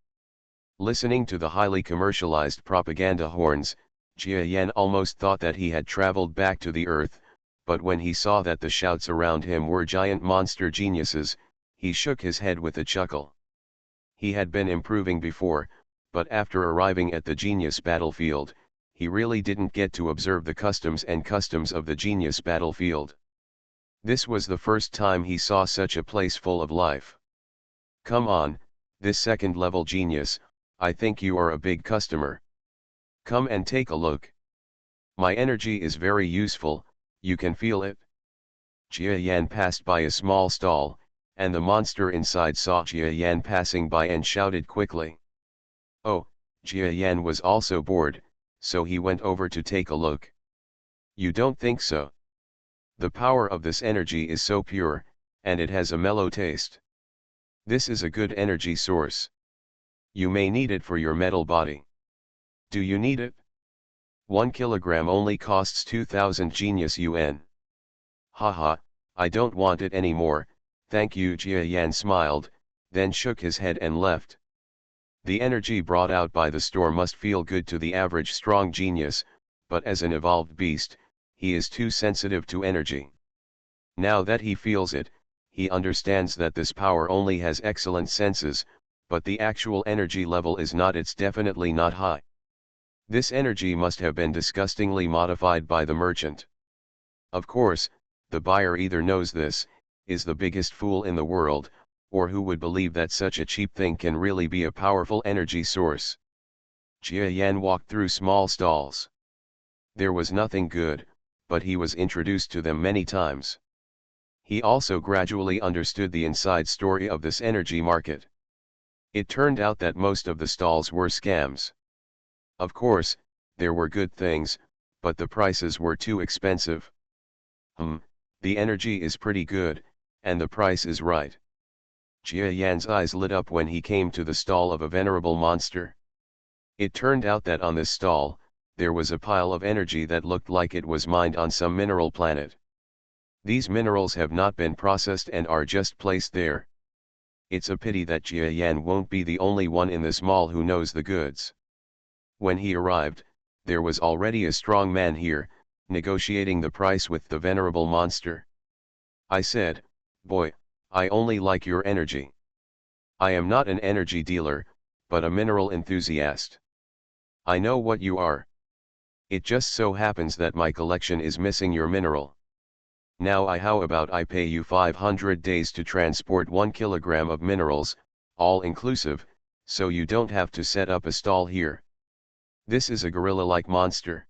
Listening to the highly commercialized propaganda horns, Jia Yan almost thought that he had traveled back to the Earth, but when he saw that the shouts around him were giant monster geniuses, he shook his head with a chuckle. He had been improving before, but after arriving at the genius battlefield, he really didn't get to observe the customs of the genius battlefield. This was the first time he saw such a place full of life. Come on, this second-level genius, I think you are a big customer. Come and take a look. My energy is very useful, you can feel it. Jia Yan passed by a small stall, and the monster inside saw Jia Yan passing by and shouted quickly. Oh, Jia Yan was also bored, so he went over to take a look. You don't think so? The power of this energy is so pure, and it has a mellow taste. This is a good energy source. You may need it for your metal body. Do you need it? 1 kilogram only costs 2000 genius yuan. Haha, I don't want it anymore, thank you. Jia Yan smiled, then shook his head and left. The energy brought out by the store must feel good to the average strong genius, but as an evolved beast, he is too sensitive to energy. Now that he feels it, he understands that this power only has excellent senses, but the actual energy level is not. It's definitely not high. This energy must have been disgustingly modified by the merchant. Of course, the buyer either knows this, is the biggest fool in the world, or who would believe that such a cheap thing can really be a powerful energy source. Jia Yan walked through small stalls. There was nothing good, but he was introduced to them many times. He also gradually understood the inside story of this energy market. It turned out that most of the stalls were scams. Of course, there were good things, but the prices were too expensive. The energy is pretty good, and the price is right. Jia Yan's eyes lit up when he came to the stall of a venerable monster. It turned out that on this stall, there was a pile of energy that looked like it was mined on some mineral planet. These minerals have not been processed and are just placed there. It's a pity that Jia Yan won't be the only one in this mall who knows the goods. When he arrived, there was already a strong man here, negotiating the price with the venerable monster. I said, boy, I only like your energy. I am not an energy dealer, but a mineral enthusiast. I know what you are. It just so happens that my collection is missing your mineral. Now how about I pay you 500 days to transport 1 kilogram of minerals, all inclusive, so you don't have to set up a stall here. This is a gorilla-like monster.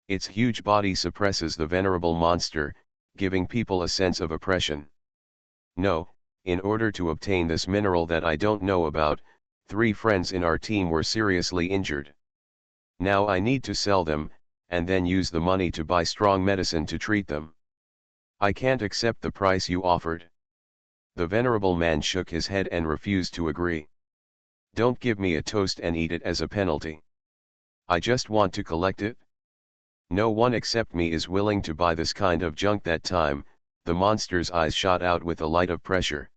Its huge body suppresses the venerable monster, giving people a sense of oppression. No, in order to obtain this mineral that I don't know about, 3 friends in our team were seriously injured. Now I need to sell them, and then use the money to buy strong medicine to treat them. I can't accept the price you offered. The venerable man shook his head and refused to agree. Don't give me a toast and eat it as a penalty. I just want to collect it. No one except me is willing to buy this kind of junk. That time, the monster's eyes shot out with a light of pressure.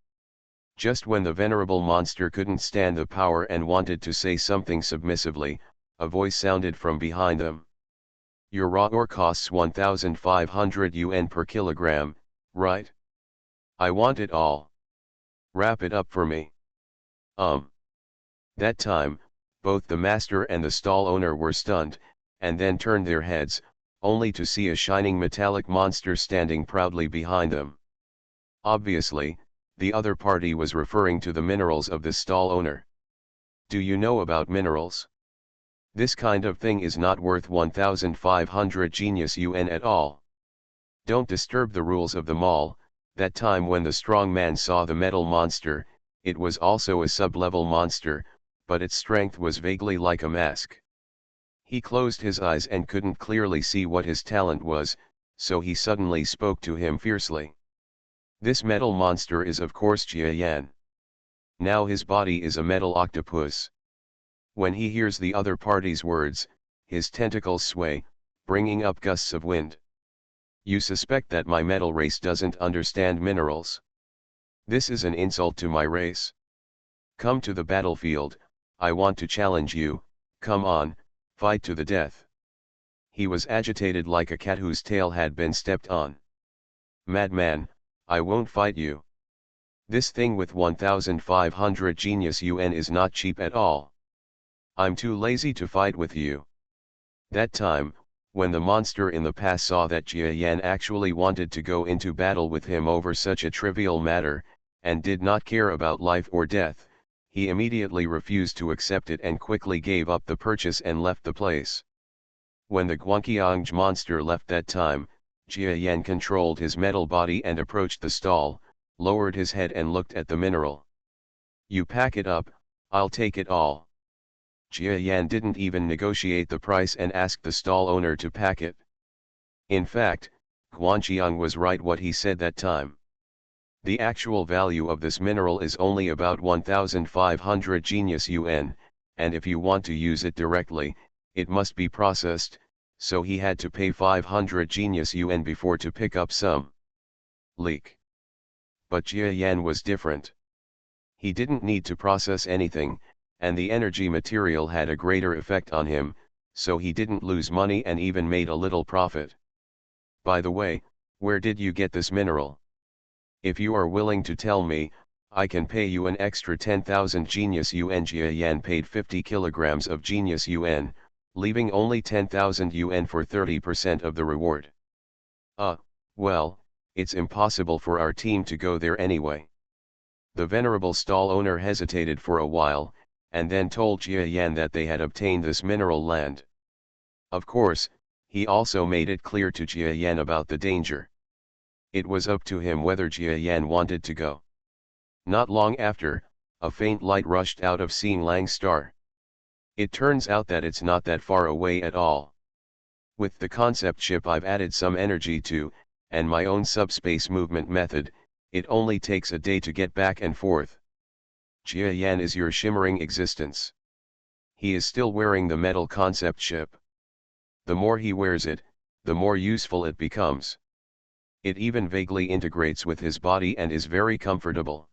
Just when the venerable monster couldn't stand the power and wanted to say something submissively, a voice sounded from behind them. Your raw ore costs 1,500 yuan per kilogram, right? I want it all. Wrap it up for me. That time, both the master and the stall owner were stunned, and then turned their heads, only to see a shining metallic monster standing proudly behind them. Obviously, the other party was referring to the minerals of the stall owner. Do you know about minerals? This kind of thing is not worth 1,500 genius yuan at all. Don't disturb the rules of the mall. That time when the strong man saw the metal monster, it was also a sub-level monster, but its strength was vaguely like a mask. He closed his eyes and couldn't clearly see what his talent was, so he suddenly spoke to him fiercely. This metal monster is of course Jia Yan. Now his body is a metal octopus. When he hears the other party's words, his tentacles sway, bringing up gusts of wind. You suspect that my metal race doesn't understand minerals? This is an insult to my race. Come to the battlefield, I want to challenge you, come on, fight to the death. He was agitated like a cat whose tail had been stepped on. Madman, I won't fight you. This thing with 1,500 genius yuan is not cheap at all. I'm too lazy to fight with you. That time, when the monster in the past saw that Jia Yan actually wanted to go into battle with him over such a trivial matter, and did not care about life or death, he immediately refused to accept it and quickly gave up the purchase and left the place. When the Guangqiang monster left that time, Jia Yan controlled his metal body and approached the stall, lowered his head and looked at the mineral. You pack it up, I'll take it all. Jia Yan didn't even negotiate the price and asked the stall owner to pack it. In fact, Guangqiang was right what he said that time. The actual value of this mineral is only about 1,500 genius yuan, and if you want to use it directly, it must be processed, so he had to pay 500 genius yuan before to pick up some leak. But Jia Yan was different. He didn't need to process anything, and the energy material had a greater effect on him, so he didn't lose money and even made a little profit. By the way, where did you get this mineral? If you are willing to tell me, I can pay you an extra 10,000 genius yuan. Jia Yan paid 50 kilograms of genius yuan, leaving only 10,000 yuan for 30% of the reward. Well, it's impossible for our team to go there anyway. The venerable stall owner hesitated for a while, and then told Jia Yan that they had obtained this mineral land. Of course, he also made it clear to Jia Yan about the danger. It was up to him whether Jia Yan wanted to go. Not long after, a faint light rushed out of Xing Lang's star. It turns out that it's not that far away at all. With the concept ship I've added some energy to, and my own subspace movement method, it only takes a day to get back and forth. Jia Yan is your shimmering existence. He is still wearing the metal concept ship. The more he wears it, the more useful it becomes. It even vaguely integrates with his body and is very comfortable.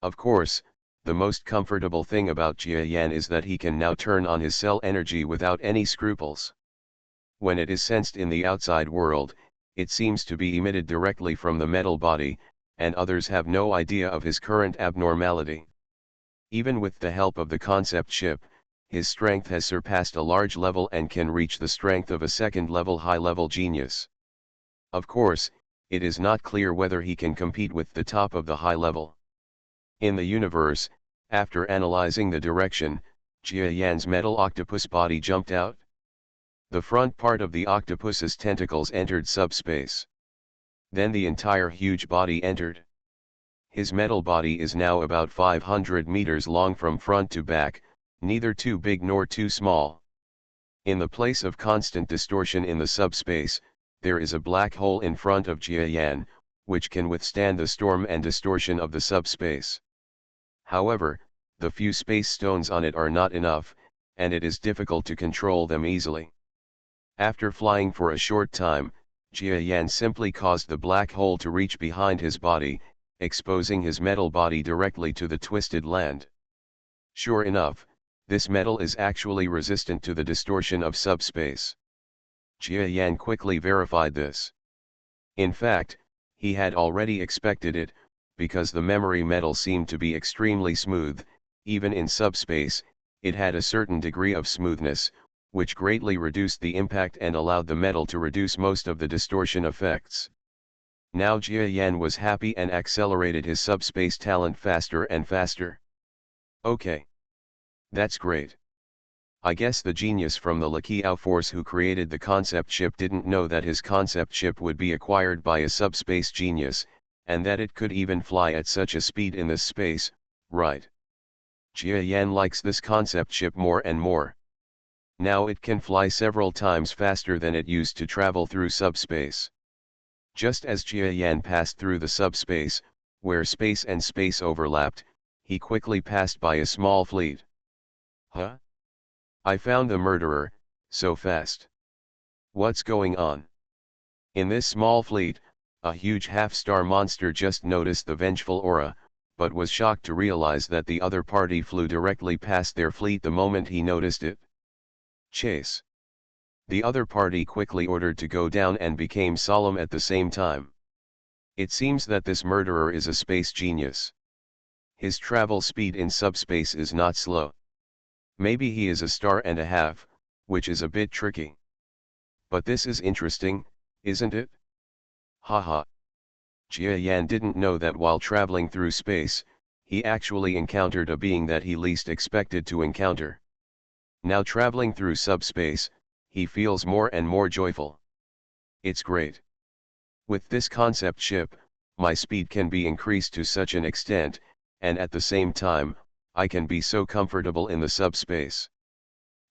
Of course, the most comfortable thing about Jia Yan is that he can now turn on his cell energy without any scruples. When it is sensed in the outside world, it seems to be emitted directly from the metal body, and others have no idea of his current abnormality. Even with the help of the concept ship, his strength has surpassed a large level and can reach the strength of a second-level high-level genius. Of course, it is not clear whether he can compete with the top of the high level. In the universe, after analyzing the direction, Jia Yan's metal octopus body jumped out. The front part of the octopus's tentacles entered subspace. Then the entire huge body entered. His metal body is now about 500 meters long from front to back, neither too big nor too small. In the place of constant distortion in the subspace, there is a black hole in front of Jia Yan, which can withstand the storm and distortion of the subspace. However, the few space stones on it are not enough, and it is difficult to control them easily. After flying for a short time, Jia Yan simply caused the black hole to reach behind his body, exposing his metal body directly to the twisted land. Sure enough, This metal is actually resistant to the distortion of subspace. Jia Yan quickly verified this. In fact, he had already expected it, because the memory metal seemed to be extremely smooth. Even in subspace, it had a certain degree of smoothness, which greatly reduced the impact and allowed the metal to reduce most of the distortion effects. Now Jia Yan was happy and accelerated his subspace talent faster and faster. Okay. That's great. I guess the genius from the Lakiao Force who created the concept ship didn't know that his concept ship would be acquired by a subspace genius, and that it could even fly at such a speed in this space, right? Jia Yan likes this concept ship more and more. Now it can fly several times faster than it used to travel through subspace. Just as Jia Yan passed through the subspace, where space and space overlapped, he quickly passed by a small fleet. Huh? I found the murderer, so fast. What's going on? In this small fleet, a huge half-star monster just noticed the vengeful aura, but was shocked to realize that the other party flew directly past their fleet the moment he noticed it. Chase. The other party quickly ordered to go down and became solemn at the same time. It seems that this murderer is a space genius. His travel speed in subspace is not slow. Maybe he is a star and a half, which is a bit tricky. But this is interesting, isn't it? Haha. Jia Yan didn't know that while traveling through space, he actually encountered a being that he least expected to encounter. Now traveling through subspace, he feels more and more joyful. It's great. With this concept ship, my speed can be increased to such an extent, and at the same time, I can be so comfortable in the subspace.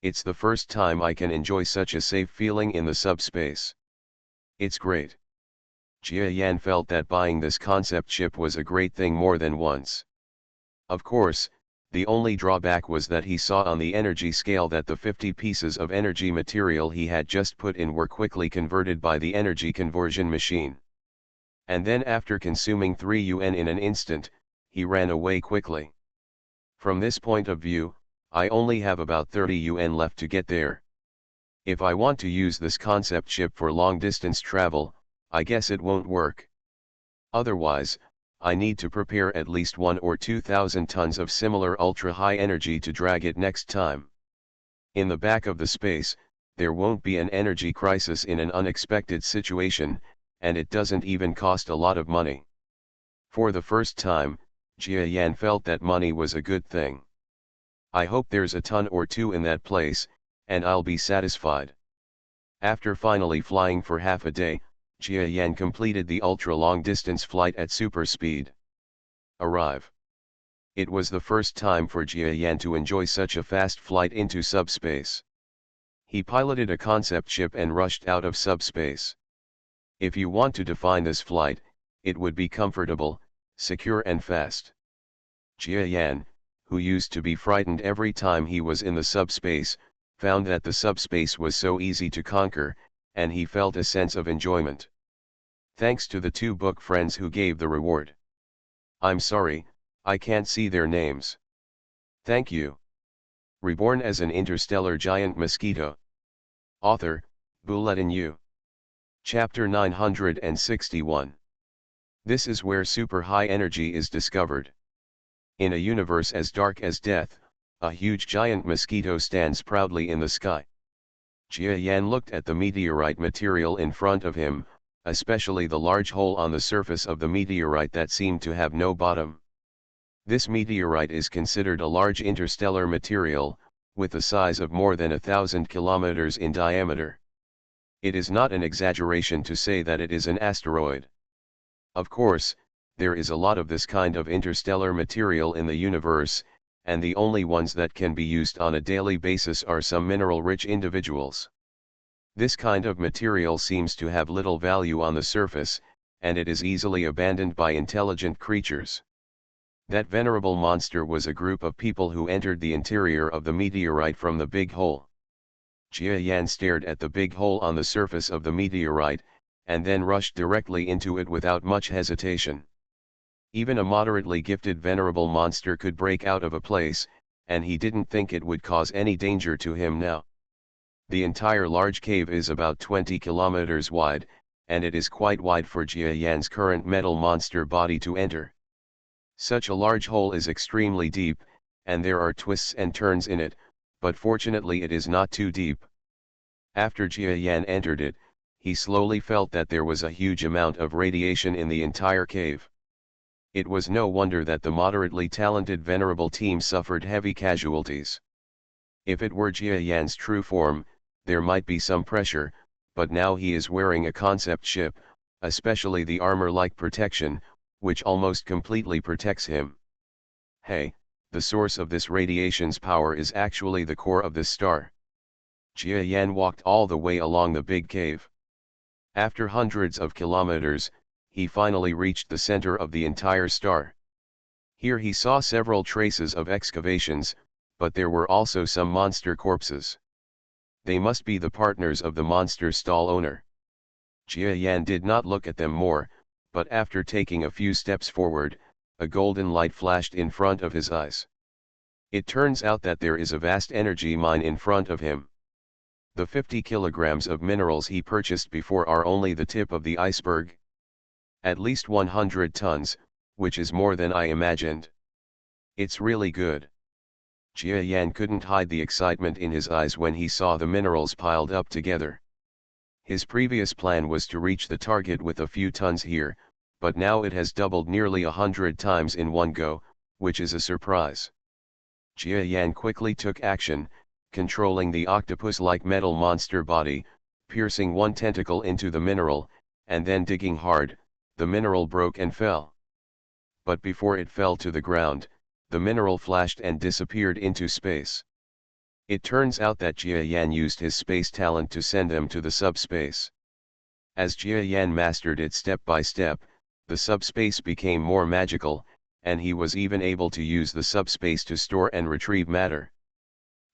It's the first time I can enjoy such a safe feeling in the subspace. It's great. Jia Yan felt that buying this concept ship was a great thing more than once. Of course, the only drawback was that he saw on the energy scale that the 50 pieces of energy material he had just put in were quickly converted by the energy conversion machine. And then after consuming 3 yuan in an instant, he ran away quickly. From this point of view, I only have about 30 yuan left to get there. If I want to use this concept ship for long distance travel, I guess it won't work. Otherwise, I need to prepare at least 1 or 2,000 tons of similar ultra-high energy to drag it next time. In the back of the space, there won't be an energy crisis in an unexpected situation, and it doesn't even cost a lot of money. For the first time, Jia Yan felt that money was a good thing. I hope there's a ton or two in that place, and I'll be satisfied. After finally flying for half a day, Jia Yan completed the ultra-long distance flight at super speed. Arrive. It was the first time for Jia Yan to enjoy such a fast flight into subspace. He piloted a concept ship and rushed out of subspace. If you want to define this flight, it would be comfortable, secure and fast. Jia Yan, who used to be frightened every time he was in the subspace, found that the subspace was so easy to conquer, and he felt a sense of enjoyment. Thanks to the 2 book friends who gave the reward. I'm sorry, I can't see their names. Thank you. Reborn as an interstellar giant mosquito. Author, Bulletin U. Chapter 961. This is where super high energy is discovered. In a universe as dark as death, a huge giant mosquito stands proudly in the sky. Jia Yan looked at the meteorite material in front of him, especially the large hole on the surface of the meteorite that seemed to have no bottom. This meteorite is considered a large interstellar material, with a size of more than 1,000 kilometers in diameter. It is not an exaggeration to say that it is an asteroid. Of course, there is a lot of this kind of interstellar material in the universe, and the only ones that can be used on a daily basis are some mineral-rich individuals. This kind of material seems to have little value on the surface, and it is easily abandoned by intelligent creatures. That venerable monster was a group of people who entered the interior of the meteorite from the big hole. Jia Yan stared at the big hole on the surface of the meteorite, and then rushed directly into it without much hesitation. Even a moderately gifted venerable monster could break out of a place, and he didn't think it would cause any danger to him now. The entire large cave is about 20 kilometers wide, and it is quite wide for Jia Yan's current metal monster body to enter. Such a large hole is extremely deep, and there are twists and turns in it, but fortunately it is not too deep. After Jia Yan entered it, he slowly felt that there was a huge amount of radiation in the entire cave. It was no wonder that the moderately talented venerable team suffered heavy casualties. If it were Jia Yan's true form, there might be some pressure, but now he is wearing a concept ship, especially the armor-like protection, which almost completely protects him. Hey, the source of this radiation's power is actually the core of this star. Jia Yan walked all the way along the big cave. After hundreds of kilometers, he finally reached the center of the entire star. Here he saw several traces of excavations, but there were also some monster corpses. They must be the partners of the monster stall owner. Jia Yan did not look at them more, but after taking a few steps forward, a golden light flashed in front of his eyes. It turns out that there is a vast energy mine in front of him. The 50 kilograms of minerals he purchased before are only the tip of the iceberg. At least 100 tons, which is more than I imagined. It's really good. Jia Yan couldn't hide the excitement in his eyes when he saw the minerals piled up together. His previous plan was to reach the target with a few tons here, but now it has doubled nearly 100 times in one go, which is a surprise. Jia Yan quickly took action, controlling the octopus-like metal monster body, piercing one tentacle into the mineral, and then digging hard. The mineral broke and fell. But before it fell to the ground, the mineral flashed and disappeared into space. It turns out that Jia Yan used his space talent to send them to the subspace. As Jia Yan mastered it step by step, the subspace became more magical, and he was even able to use the subspace to store and retrieve matter.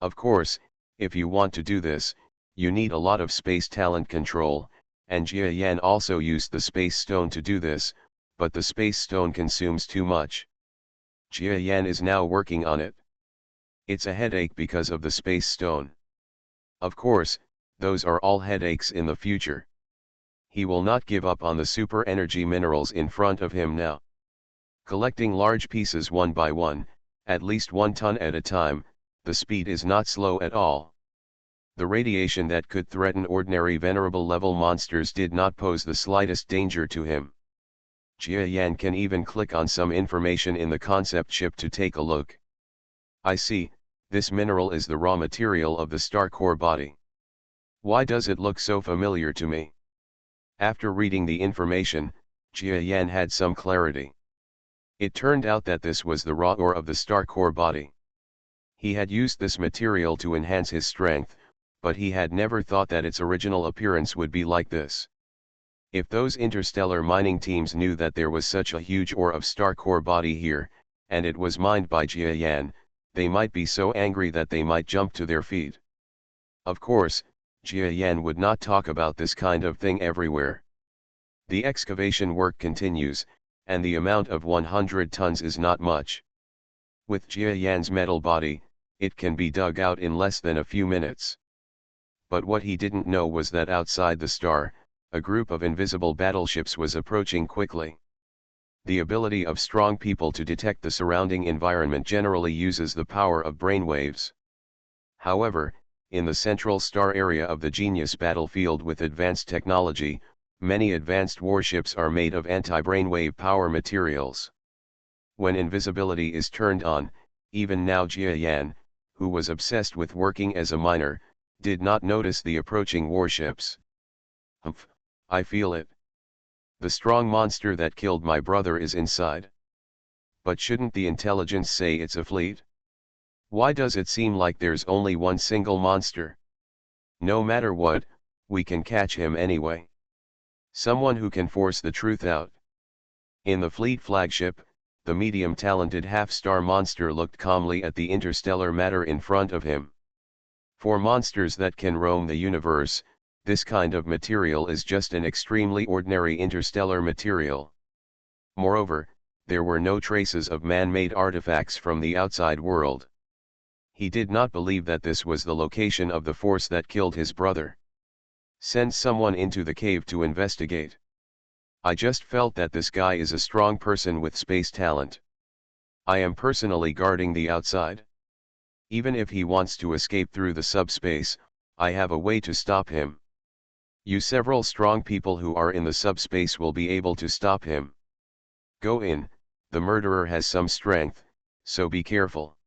Of course, if you want to do this, you need a lot of space talent control, and Jia Yan also used the space stone to do this, but the space stone consumes too much. Jia Yan is now working on it. It's a headache because of the space stone. Of course, those are all headaches in the future. He will not give up on the super energy minerals in front of him now. Collecting large pieces one by one, at least 1 ton at a time, the speed is not slow at all. The radiation that could threaten ordinary venerable level monsters did not pose the slightest danger to him. Jia Yan can even click on some information in the concept ship to take a look. I see, this mineral is the raw material of the star core body. Why does it look so familiar to me? After reading the information, Jia Yan had some clarity. It turned out that this was the raw ore of the star core body. He had used this material to enhance his strength, but he had never thought that its original appearance would be like this. If those interstellar mining teams knew that there was such a huge ore of star core body here, and it was mined by Jia Yan, they might be so angry that they might jump to their feet. Of course, Jia Yan would not talk about this kind of thing everywhere. The excavation work continues, and the amount of 100 tons is not much. With Jia Yan's metal body, it can be dug out in less than a few minutes. But what he didn't know was that outside the star, a group of invisible battleships was approaching quickly. The ability of strong people to detect the surrounding environment generally uses the power of brainwaves. However, in the central star area of the Genius battlefield with advanced technology, many advanced warships are made of anti-brainwave power materials. When invisibility is turned on, even now Jia Yan, who was obsessed with working as a miner, did not notice the approaching warships. Humph, I feel it. The strong monster that killed my brother is inside. But shouldn't the intelligence say it's a fleet? Why does it seem like there's only one single monster? No matter what, we can catch him anyway. Someone who can force the truth out. In the fleet flagship, the medium-talented half-star monster looked calmly at the interstellar matter in front of him. For monsters that can roam the universe, this kind of material is just an extremely ordinary interstellar material. Moreover, there were no traces of man-made artifacts from the outside world. He did not believe that this was the location of the force that killed his brother. Send someone into the cave to investigate. I just felt that this guy is a strong person with space talent. I am personally guarding the outside. Even if he wants to escape through the subspace, I have a way to stop him. You several strong people who are in the subspace will be able to stop him. Go in, the murderer has some strength, so be careful.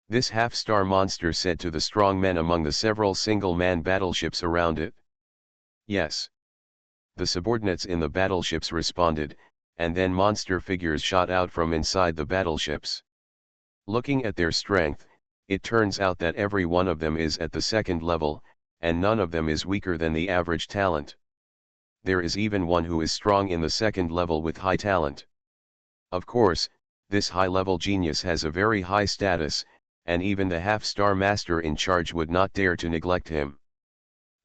This half-star monster said to the strong men among the several single-man battleships around it. Yes. The subordinates in the battleships responded, and then monster figures shot out from inside the battleships. Looking at their strength, it turns out that every one of them is at the second level, and none of them is weaker than the average talent. There is even one who is strong in the second level with high talent. Of course, this high-level genius has a very high status, and even the half-star master in charge would not dare to neglect him.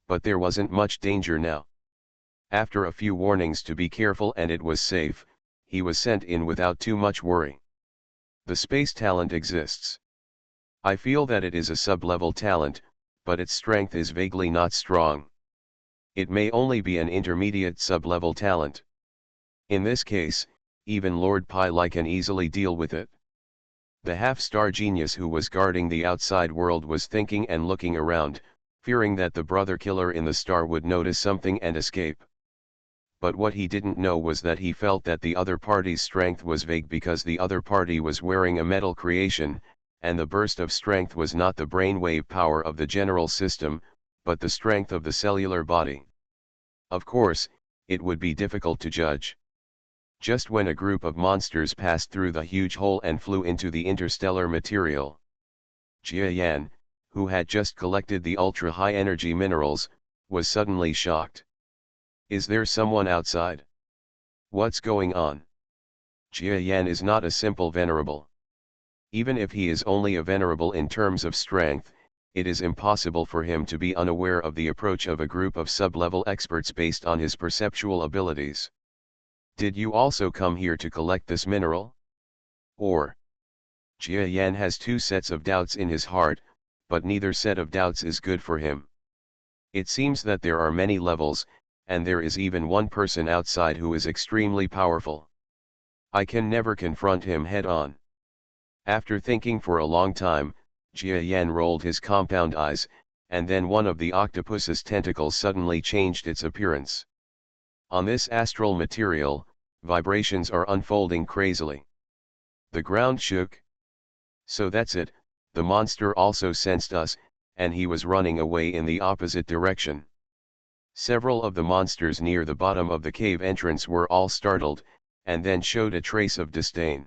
But there wasn't much danger now. After a few warnings to be careful and it was safe, he was sent in without too much worry. The space talent exists. I feel that it is a sub-level talent, but its strength is vaguely not strong. It may only be an intermediate sub-level talent. In this case, even Lord Pi can easily deal with it. The half-star genius who was guarding the outside world was thinking and looking around, fearing that the brother killer in the star would notice something and escape. But what he didn't know was that he felt that the other party's strength was vague because the other party was wearing a metal creation, and the burst of strength was not the brainwave power of the general system, but the strength of the cellular body. Of course, it would be difficult to judge. Just when a group of monsters passed through the huge hole and flew into the interstellar material, Jia Yan, who had just collected the ultra-high energy minerals, was suddenly shocked. Is there someone outside? What's going on? Jia Yan is not a simple venerable. Even if he is only a venerable in terms of strength, it is impossible for him to be unaware of the approach of a group of sub-level experts based on his perceptual abilities. Did you also come here to collect this mineral? Or? Jia Yan has two sets of doubts in his heart, but neither set of doubts is good for him. It seems that there are many levels, and there is even one person outside who is extremely powerful. I can never confront him head-on. After thinking for a long time, Jia Yan rolled his compound eyes, and then one of the octopus's tentacles suddenly changed its appearance. On this astral material, vibrations are unfolding crazily. The ground shook. So that's it, the monster also sensed us, and he was running away in the opposite direction. Several of the monsters near the bottom of the cave entrance were all startled, and then showed a trace of disdain.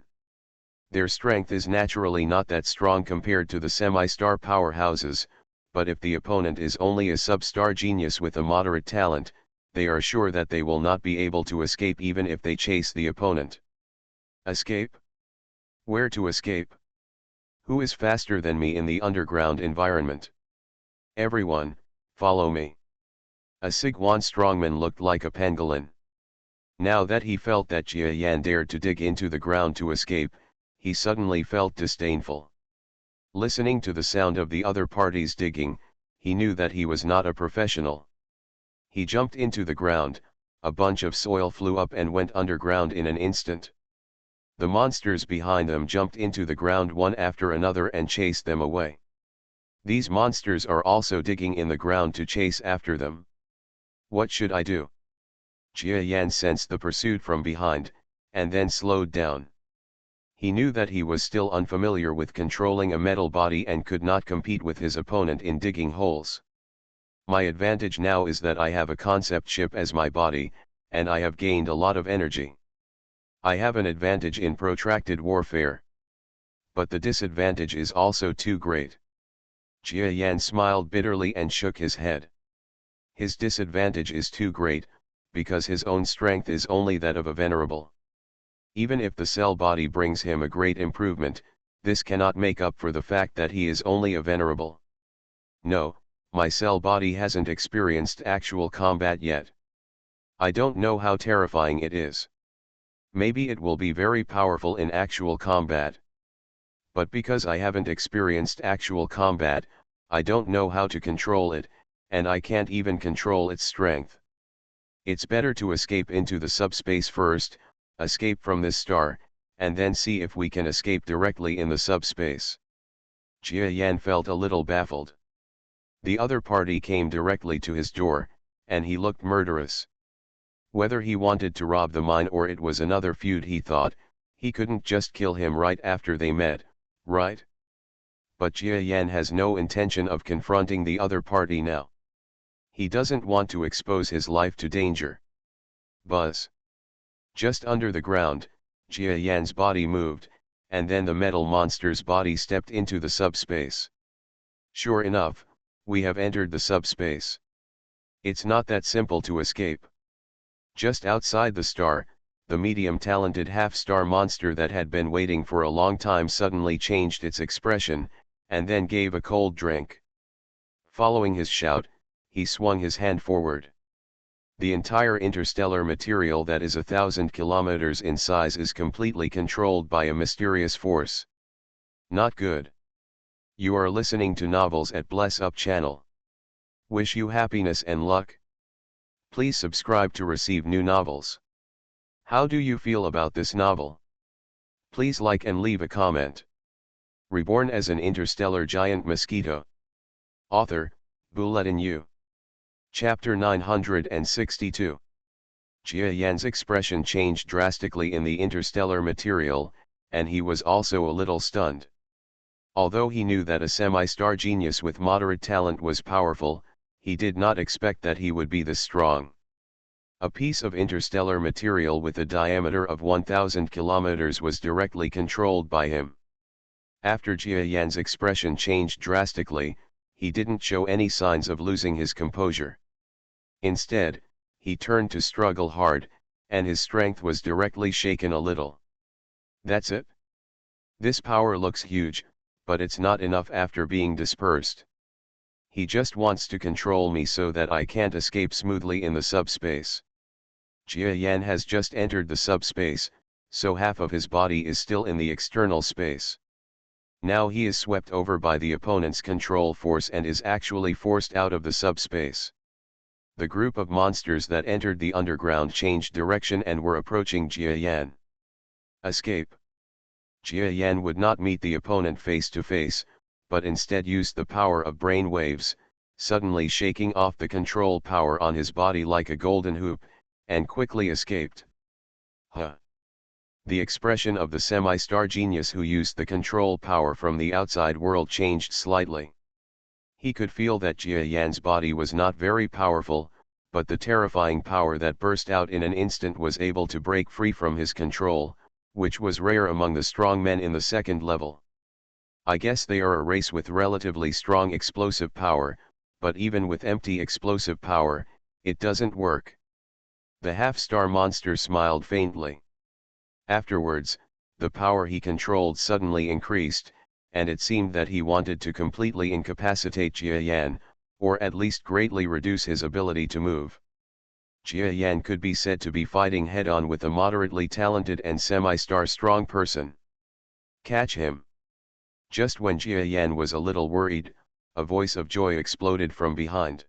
Their strength is naturally not that strong compared to the semi-star powerhouses, but if the opponent is only a sub-star genius with a moderate talent, they are sure that they will not be able to escape even if they chase the opponent. Escape? Where to escape? Who is faster than me in the underground environment? Everyone, follow me. A Sigwan strongman looked like a pangolin. Now that he felt that Jia Yan dared to dig into the ground to escape, he suddenly felt disdainful. Listening to the sound of the other parties digging, he knew that he was not a professional. He jumped into the ground, a bunch of soil flew up and went underground in an instant. The monsters behind them jumped into the ground one after another and chased them away. These monsters are also digging in the ground to chase after them. What should I do? Jia Yan sensed the pursuit from behind, and then slowed down. He knew that he was still unfamiliar with controlling a metal body and could not compete with his opponent in digging holes. My advantage now is that I have a concept chip as my body, and I have gained a lot of energy. I have an advantage in protracted warfare. But the disadvantage is also too great. Jia Yan smiled bitterly and shook his head. His disadvantage is too great, because his own strength is only that of a venerable. Even if the cell body brings him a great improvement, this cannot make up for the fact that he is only a venerable. No, my cell body hasn't experienced actual combat yet. I don't know how terrifying it is. Maybe it will be very powerful in actual combat. But because I haven't experienced actual combat, I don't know how to control it, and I can't even control its strength. It's better to escape into the subspace first, escape from this star, and then see if we can escape directly in the subspace. Jia Yan felt a little baffled. The other party came directly to his door, and he looked murderous. Whether he wanted to rob the mine or it was another feud, he thought, he couldn't just kill him right after they met, right? But Jia Yan has no intention of confronting the other party now. He doesn't want to expose his life to danger. Buzz. Just under the ground, Jia Yan's body moved, and then the metal monster's body stepped into the subspace. Sure enough, we have entered the subspace. It's not that simple to escape. Just outside the star, the medium-talented half-star monster that had been waiting for a long time suddenly changed its expression, and then gave a cold drink. Following his shout, he swung his hand forward. The entire interstellar material that is 1,000 kilometers in size is completely controlled by a mysterious force. Not good. You are listening to Novels at Bless Up channel. Wish you happiness and luck. Please subscribe to receive new novels. How do you feel about this novel? Please like and leave a comment. Reborn as an interstellar giant mosquito. Author, Bulletin U. Chapter 962. Jia Yan's expression changed drastically in the interstellar material, and he was also a little stunned. Although he knew that a semi-star genius with moderate talent was powerful, he did not expect that he would be this strong. A piece of interstellar material with a diameter of 1,000 kilometers was directly controlled by him. After Jia Yan's expression changed drastically, he didn't show any signs of losing his composure. Instead, he turned to struggle hard, and his strength was directly shaken a little. That's it? This power looks huge, but it's not enough after being dispersed. He just wants to control me so that I can't escape smoothly in the subspace. Jia Yan has just entered the subspace, so half of his body is still in the external space. Now he is swept over by the opponent's control force and is actually forced out of the subspace. The group of monsters that entered the underground changed direction and were approaching Jia Yan. Escape. Jia Yan would not meet the opponent face to face, but instead used the power of brain waves, suddenly shaking off the control power on his body like a golden hoop, and quickly escaped. Huh. The expression of the semi-star genius who used the control power from the outside world changed slightly. He could feel that Jia Yan's body was not very powerful, but the terrifying power that burst out in an instant was able to break free from his control, which was rare among the strong men in the second level. I guess they are a race with relatively strong explosive power, but even with empty explosive power, it doesn't work. The half-star monster smiled faintly. Afterwards, the power he controlled suddenly increased, and it seemed that he wanted to completely incapacitate Jia Yan, or at least greatly reduce his ability to move. Jia Yan could be said to be fighting head-on with a moderately talented and semi-star strong person. Catch him. Just when Jia Yan was a little worried, a voice of joy exploded from behind.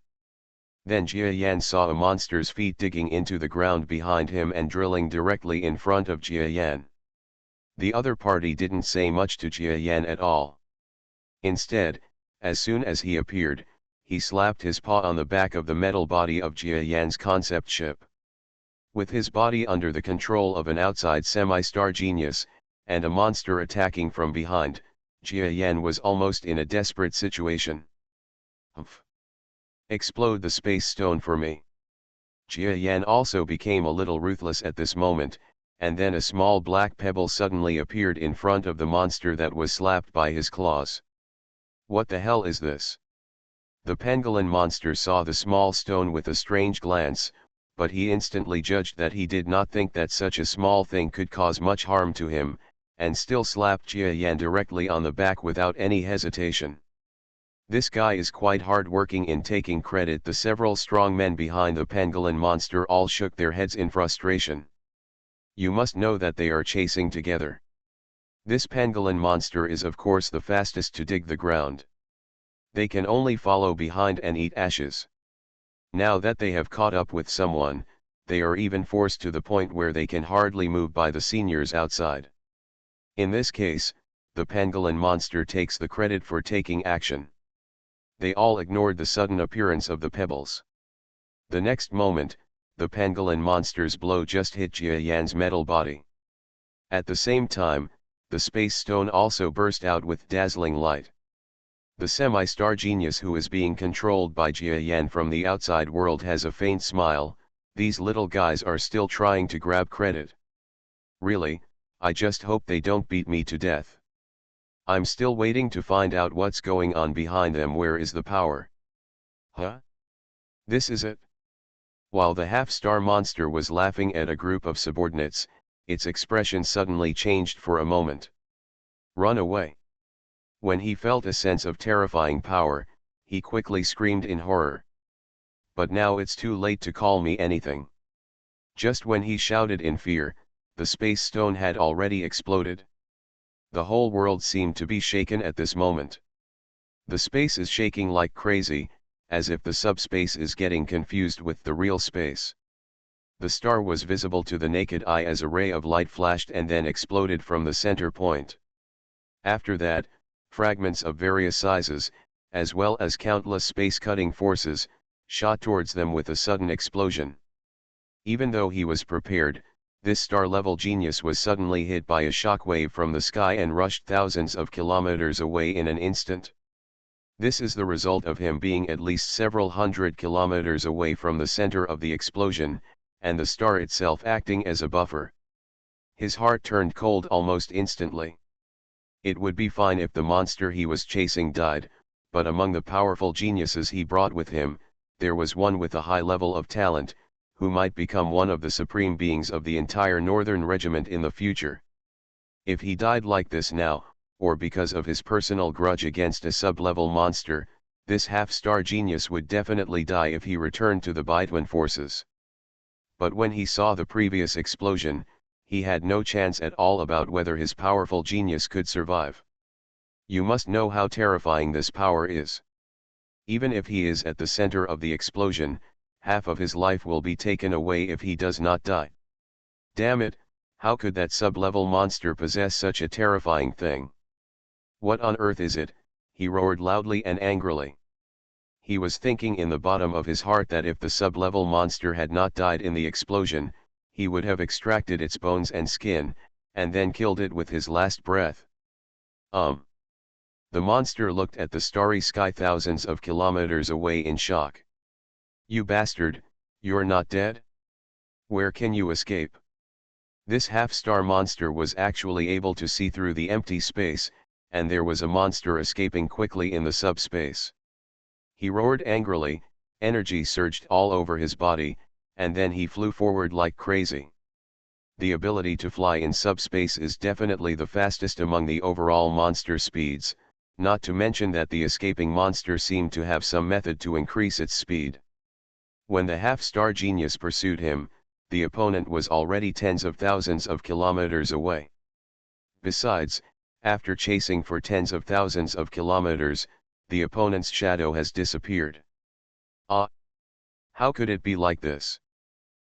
Then Jia Yan saw a monster's feet digging into the ground behind him and drilling directly in front of Jia Yan. The other party didn't say much to Jia Yan at all. Instead, as soon as he appeared, he slapped his paw on the back of the metal body of Jia Yan's concept ship. With his body under the control of an outside semi-star genius, and a monster attacking from behind, Jia Yan was almost in a desperate situation. Humph. Explode the space stone for me. Jia Yan also became a little ruthless at this moment, and then a small black pebble suddenly appeared in front of the monster that was slapped by his claws. What the hell is this? The pangolin monster saw the small stone with a strange glance, but he instantly judged that he did not think that such a small thing could cause much harm to him, and still slapped Jia Yan directly on the back without any hesitation. This guy is quite hard-working in taking credit. The several strong men behind the pangolin monster all shook their heads in frustration. You must know that they are chasing together. This pangolin monster is of course the fastest to dig the ground. They can only follow behind and eat ashes. Now that they have caught up with someone, they are even forced to the point where they can hardly move by the seniors outside. In this case, the pangolin monster takes the credit for taking action. They all ignored the sudden appearance of the pebbles. The next moment, the pangolin monster's blow just hit Jia Yan's metal body. At the same time, the space stone also burst out with dazzling light. The semi-star genius who is being controlled by Jia Yan from the outside world has a faint smile. These little guys are still trying to grab credit. Really, I just hope they don't beat me to death. I'm still waiting to find out what's going on behind them. Where is the power? Huh? This is it? While the half-star monster was laughing at a group of subordinates, its expression suddenly changed for a moment. Run away. When he felt a sense of terrifying power, he quickly screamed in horror. But now it's too late to call me anything. Just when he shouted in fear, the space stone had already exploded. The whole world seemed to be shaken at this moment. The space is shaking like crazy, as if the subspace is getting confused with the real space. The star was visible to the naked eye as a ray of light flashed and then exploded from the center point. After that, fragments of various sizes, as well as countless space-cutting forces, shot towards them with a sudden explosion. Even though he was prepared, this star-level genius was suddenly hit by a shockwave from the sky and rushed thousands of kilometers away in an instant. This is the result of him being at least several hundred kilometers away from the center of the explosion, and the star itself acting as a buffer. His heart turned cold almost instantly. It would be fine if the monster he was chasing died, but among the powerful geniuses he brought with him, there was one with a high level of talent, who might become one of the supreme beings of the entire Northern Regiment in the future. If he died like this now, or because of his personal grudge against a sub-level monster, this half-star genius would definitely die if he returned to the Baituan forces. But when he saw the previous explosion, he had no chance at all about whether his powerful genius could survive. You must know how terrifying this power is. Even if he is at the center of the explosion, half of his life will be taken away if he does not die. Damn it, how could that sub-level monster possess such a terrifying thing? What on earth is it? He roared loudly and angrily. He was thinking in the bottom of his heart that if the sub-level monster had not died in the explosion, he would have extracted its bones and skin, and then killed it with his last breath. The monster looked at the starry sky thousands of kilometers away in shock. You bastard, you're not dead? Where can you escape? This half-star monster was actually able to see through the empty space, and there was a monster escaping quickly in the subspace. He roared angrily, energy surged all over his body, and then he flew forward like crazy. The ability to fly in subspace is definitely the fastest among the overall monster speeds, not to mention that the escaping monster seemed to have some method to increase its speed. When the half-star genius pursued him, the opponent was already tens of thousands of kilometers away. Besides, after chasing for tens of thousands of kilometers, the opponent's shadow has disappeared. How could it be like this?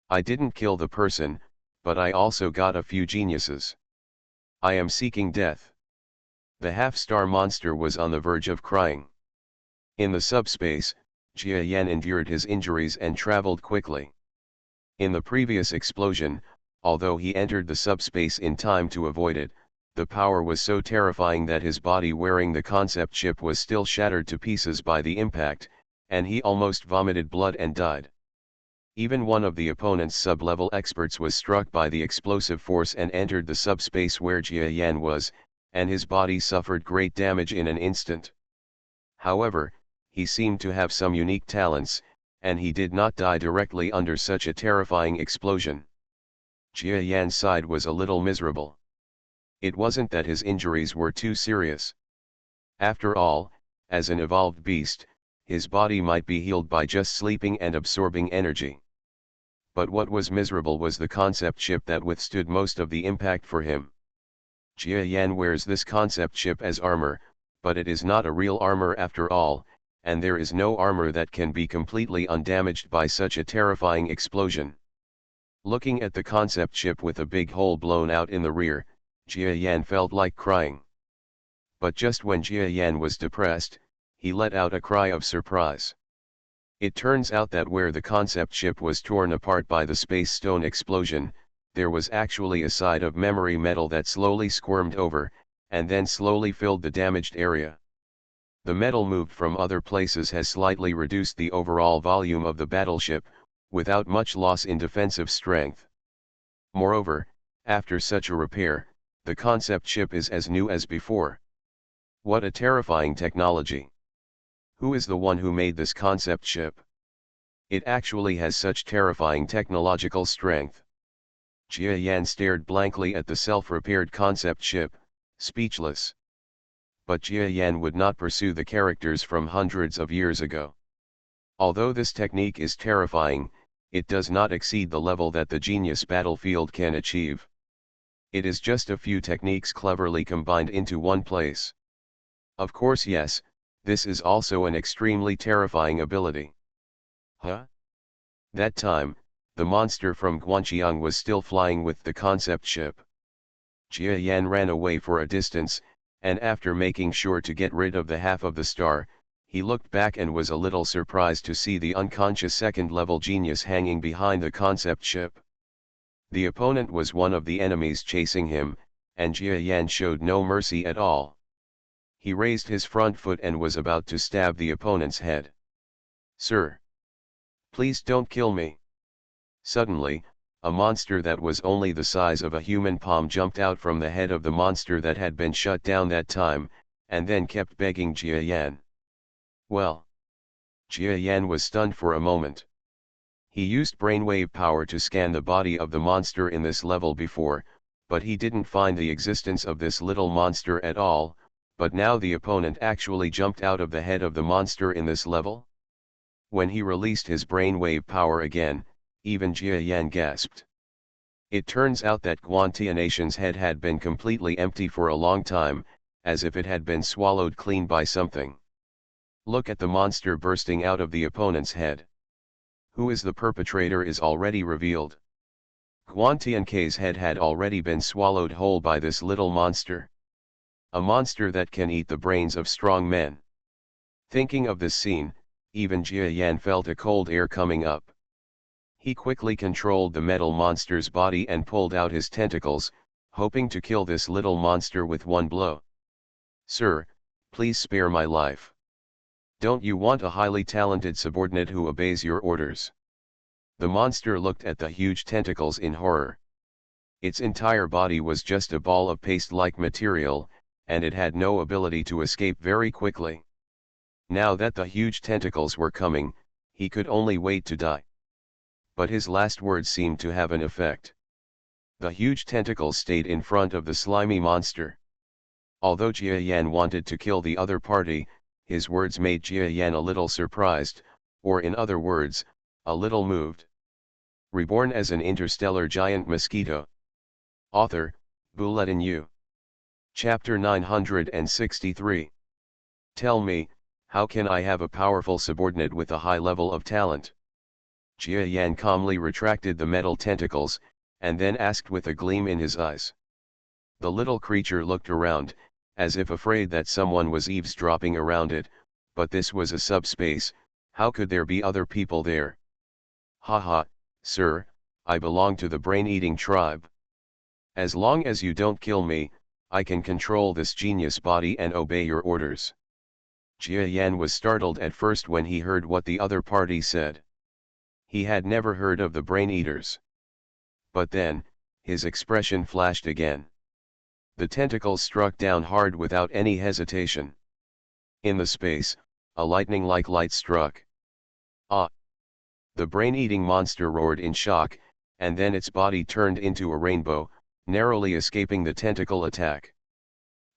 I didn't kill the person, but I also got a few geniuses. I am seeking death. The half-star monster was on the verge of crying. In the subspace, Jia Yan endured his injuries and traveled quickly. In the previous explosion, although he entered the subspace in time to avoid it, the power was so terrifying that his body wearing the concept chip was still shattered to pieces by the impact, and he almost vomited blood and died. Even one of the opponent's sub-level experts was struck by the explosive force and entered the subspace where Jia Yan was, and his body suffered great damage in an instant. However, he seemed to have some unique talents, and he did not die directly under such a terrifying explosion. Jia Yan's side was a little miserable. It wasn't that his injuries were too serious. After all, as an evolved beast, his body might be healed by just sleeping and absorbing energy. But what was miserable was the concept chip that withstood most of the impact for him. Jia Yan wears this concept ship as armor, but it is not a real armor after all, and there is no armor that can be completely undamaged by such a terrifying explosion. Looking at the concept ship with a big hole blown out in the rear, Jia Yan felt like crying. But just when Jia Yan was depressed, he let out a cry of surprise. It turns out that where the concept ship was torn apart by the space stone explosion, there was actually a side of memory metal that slowly squirmed over, and then slowly filled the damaged area. The metal moved from other places has slightly reduced the overall volume of the battleship, without much loss in defensive strength. Moreover, after such a repair, the concept ship is as new as before. What a terrifying technology! Who is the one who made this concept ship? It actually has such terrifying technological strength. Jia Yan stared blankly at the self-repaired concept ship, speechless. But Jia Yan would not pursue the characters from hundreds of years ago. Although this technique is terrifying, it does not exceed the level that the genius battlefield can achieve. It is just a few techniques cleverly combined into one place. Of course, yes, this is also an extremely terrifying ability. Huh? That time, the monster from Guanqiang was still flying with the concept ship. Jia Yan ran away for a distance, and after making sure to get rid of the half of the star, he looked back and was a little surprised to see the unconscious second-level genius hanging behind the concept ship. The opponent was one of the enemies chasing him, and Jia Yan showed no mercy at all. He raised his front foot and was about to stab the opponent's head. "Sir! Please don't kill me!" Suddenly, a monster that was only the size of a human palm jumped out from the head of the monster that had been shut down that time, and then kept begging Jia Yan. Well. Jia Yan was stunned for a moment. He used brainwave power to scan the body of the monster in this level before, but he didn't find the existence of this little monster at all, but now the opponent actually jumped out of the head of the monster in this level? When he released his brainwave power again, even Jia Yan gasped. It turns out that Guantianation's head had been completely empty for a long time, as if it had been swallowed clean by something. Look at the monster bursting out of the opponent's head. Who is the perpetrator is already revealed. Guantian's head had already been swallowed whole by this little monster. A monster that can eat the brains of strong men. Thinking of this scene, even Jia Yan felt a cold air coming up. He quickly controlled the metal monster's body and pulled out his tentacles, hoping to kill this little monster with one blow. "Sir, please spare my life. Don't you want a highly talented subordinate who obeys your orders?" The monster looked at the huge tentacles in horror. Its entire body was just a ball of paste-like material, and it had no ability to escape very quickly. Now that the huge tentacles were coming, he could only wait to die. But his last words seemed to have an effect. The huge tentacles stayed in front of the slimy monster. Although Jia Yan wanted to kill the other party, his words made Jia Yan a little surprised, or in other words, a little moved. Reborn as an interstellar giant mosquito. Author, Bulletin U. Chapter 963. Tell me, how can I have a powerful subordinate with a high level of talent? Jia Yan calmly retracted the metal tentacles, and then asked with a gleam in his eyes. The little creature looked around, as if afraid that someone was eavesdropping around it, but this was a subspace, how could there be other people there? "Haha, sir, I belong to the brain-eating tribe. As long as you don't kill me, I can control this genius body and obey your orders." Jia Yan was startled at first when he heard what the other party said. He had never heard of the brain-eaters. But then, his expression flashed again. The tentacles struck down hard without any hesitation. In the space, a lightning-like light struck. Ah! The brain-eating monster roared in shock, and then its body turned into a rainbow, narrowly escaping the tentacle attack.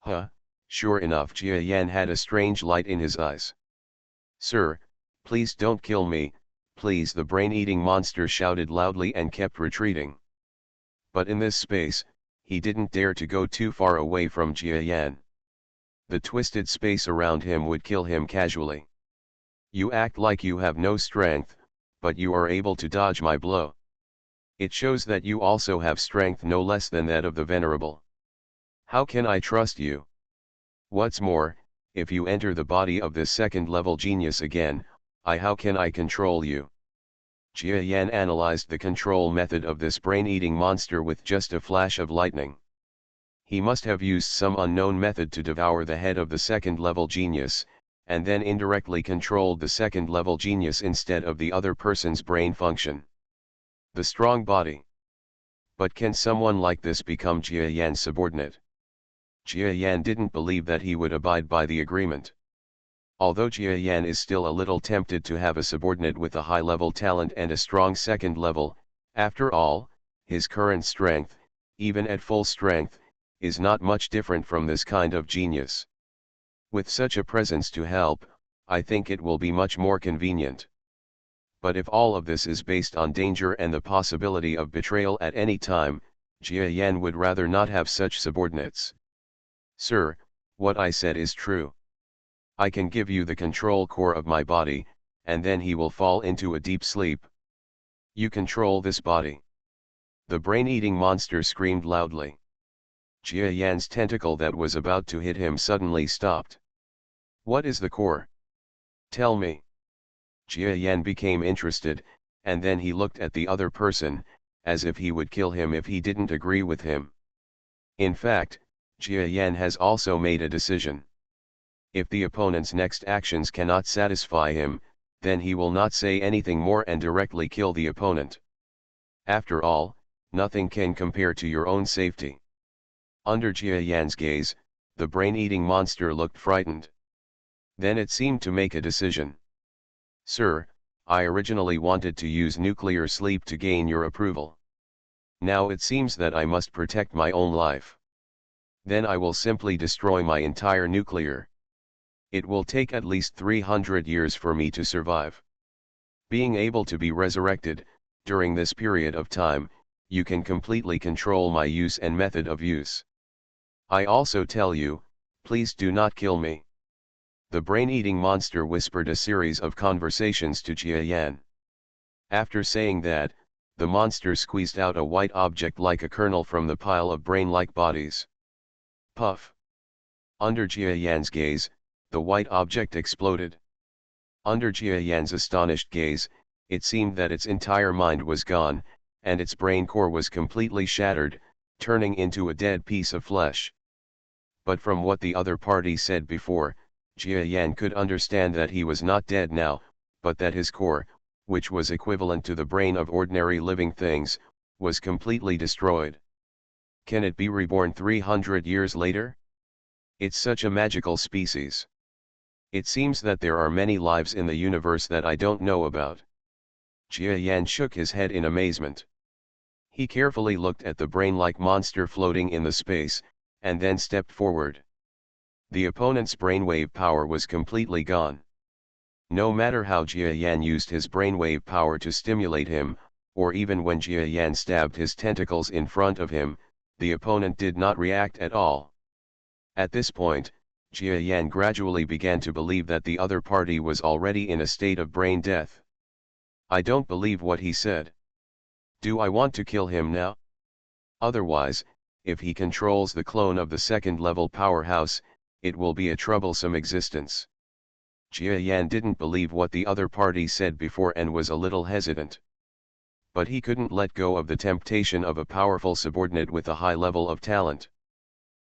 Huh, sure enough, Jia Yan had a strange light in his eyes. "Sir, please don't kill me, please," the brain-eating monster shouted loudly and kept retreating. But in this space, he didn't dare to go too far away from Jia Yan. The twisted space around him would kill him casually. You act like you have no strength, but you are able to dodge my blow. It shows that you also have strength no less than that of the Venerable. How can I trust you? What's more, if you enter the body of this second-level genius again, how can I control you? Jia Yan analyzed the control method of this brain-eating monster with just a flash of lightning. He must have used some unknown method to devour the head of the second-level genius, and then indirectly controlled the second-level genius instead of the other person's brain function. The strong body. But can someone like this become Jia Yan's subordinate? Jia Yan didn't believe that he would abide by the agreement. Although Jia Yan is still a little tempted to have a subordinate with a high-level talent and a strong second level, after all, his current strength, even at full strength, is not much different from this kind of genius. With such a presence to help, I think it will be much more convenient. But if all of this is based on danger and the possibility of betrayal at any time, Jia Yan would rather not have such subordinates. Sir, what I said is true. I can give you the control core of my body, and then he will fall into a deep sleep. You control this body. The brain-eating monster screamed loudly. Jia Yan's tentacle that was about to hit him suddenly stopped. What is the core? Tell me. Jia Yan became interested, and then he looked at the other person, as if he would kill him if he didn't agree with him. In fact, Jia Yan has also made a decision. If the opponent's next actions cannot satisfy him, then he will not say anything more and directly kill the opponent. After all, nothing can compare to your own safety. Under Jia Yan's gaze, the brain-eating monster looked frightened. Then it seemed to make a decision. Sir, I originally wanted to use nuclear sleep to gain your approval. Now it seems that I must protect my own life. Then I will simply destroy my entire nuclear. It will take at least 300 years for me to survive. Being able to be resurrected, during this period of time, you can completely control my use and method of use. I also tell you, please do not kill me. The brain-eating monster whispered a series of conversations to Jia Yan. After saying that, the monster squeezed out a white object like a kernel from the pile of brain-like bodies. Puff. Under Jia Yan's gaze, the white object exploded. Under Jia Yan's astonished gaze, it seemed that its entire mind was gone, and its brain core was completely shattered, turning into a dead piece of flesh. But from what the other party said before, Jia Yan could understand that he was not dead now, but that his core, which was equivalent to the brain of ordinary living things, was completely destroyed. Can it be reborn 300 years later? It's such a magical species. It seems that there are many lives in the universe that I don't know about. Jia Yan shook his head in amazement. He carefully looked at the brain-like monster floating in the space, and then stepped forward. The opponent's brainwave power was completely gone. No matter how Jia Yan used his brainwave power to stimulate him, or even when Jia Yan stabbed his tentacles in front of him, the opponent did not react at all. At this point, Jia Yan gradually began to believe that the other party was already in a state of brain death. I don't believe what he said. Do I want to kill him now? Otherwise, if he controls the clone of the second-level powerhouse, it will be a troublesome existence. Jia Yan didn't believe what the other party said before and was a little hesitant. But he couldn't let go of the temptation of a powerful subordinate with a high level of talent.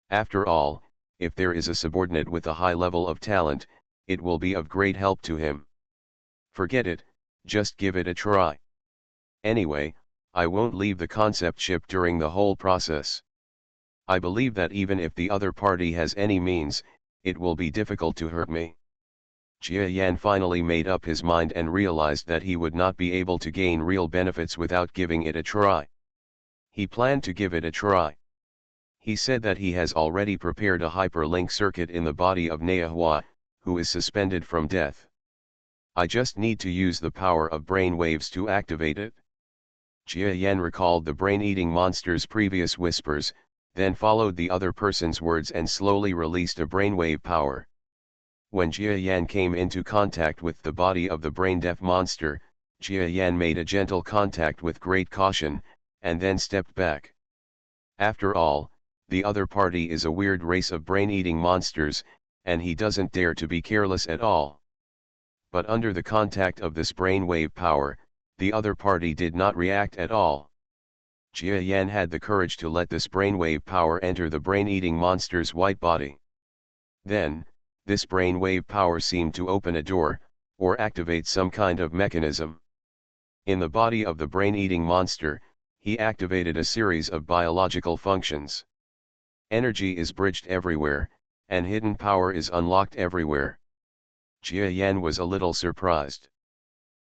After all, if there is a subordinate with a high level of talent, it will be of great help to him. Forget it, just give it a try. Anyway, I won't leave the concept ship during the whole process. I believe that even if the other party has any means, it will be difficult to hurt me. Jia Yan finally made up his mind and realized that he would not be able to gain real benefits without giving it a try. He planned to give it a try. He said that he has already prepared a hyperlink circuit in the body of Neahua, who is suspended from death. I just need to use the power of brain waves to activate it. Jia Yan recalled the brain-eating monster's previous whispers, then followed the other person's words and slowly released a brainwave power. When Jia Yan came into contact with the body of the brain-deaf monster, Jia Yan made a gentle contact with great caution, and then stepped back. After all, the other party is a weird race of brain-eating monsters, and he doesn't dare to be careless at all. But under the contact of this brainwave power, the other party did not react at all. Jia Yan had the courage to let this brainwave power enter the brain-eating monster's white body. Then, this brainwave power seemed to open a door, or activate some kind of mechanism. In the body of the brain-eating monster, he activated a series of biological functions. Energy is bridged everywhere, and hidden power is unlocked everywhere. Jia Yan was a little surprised.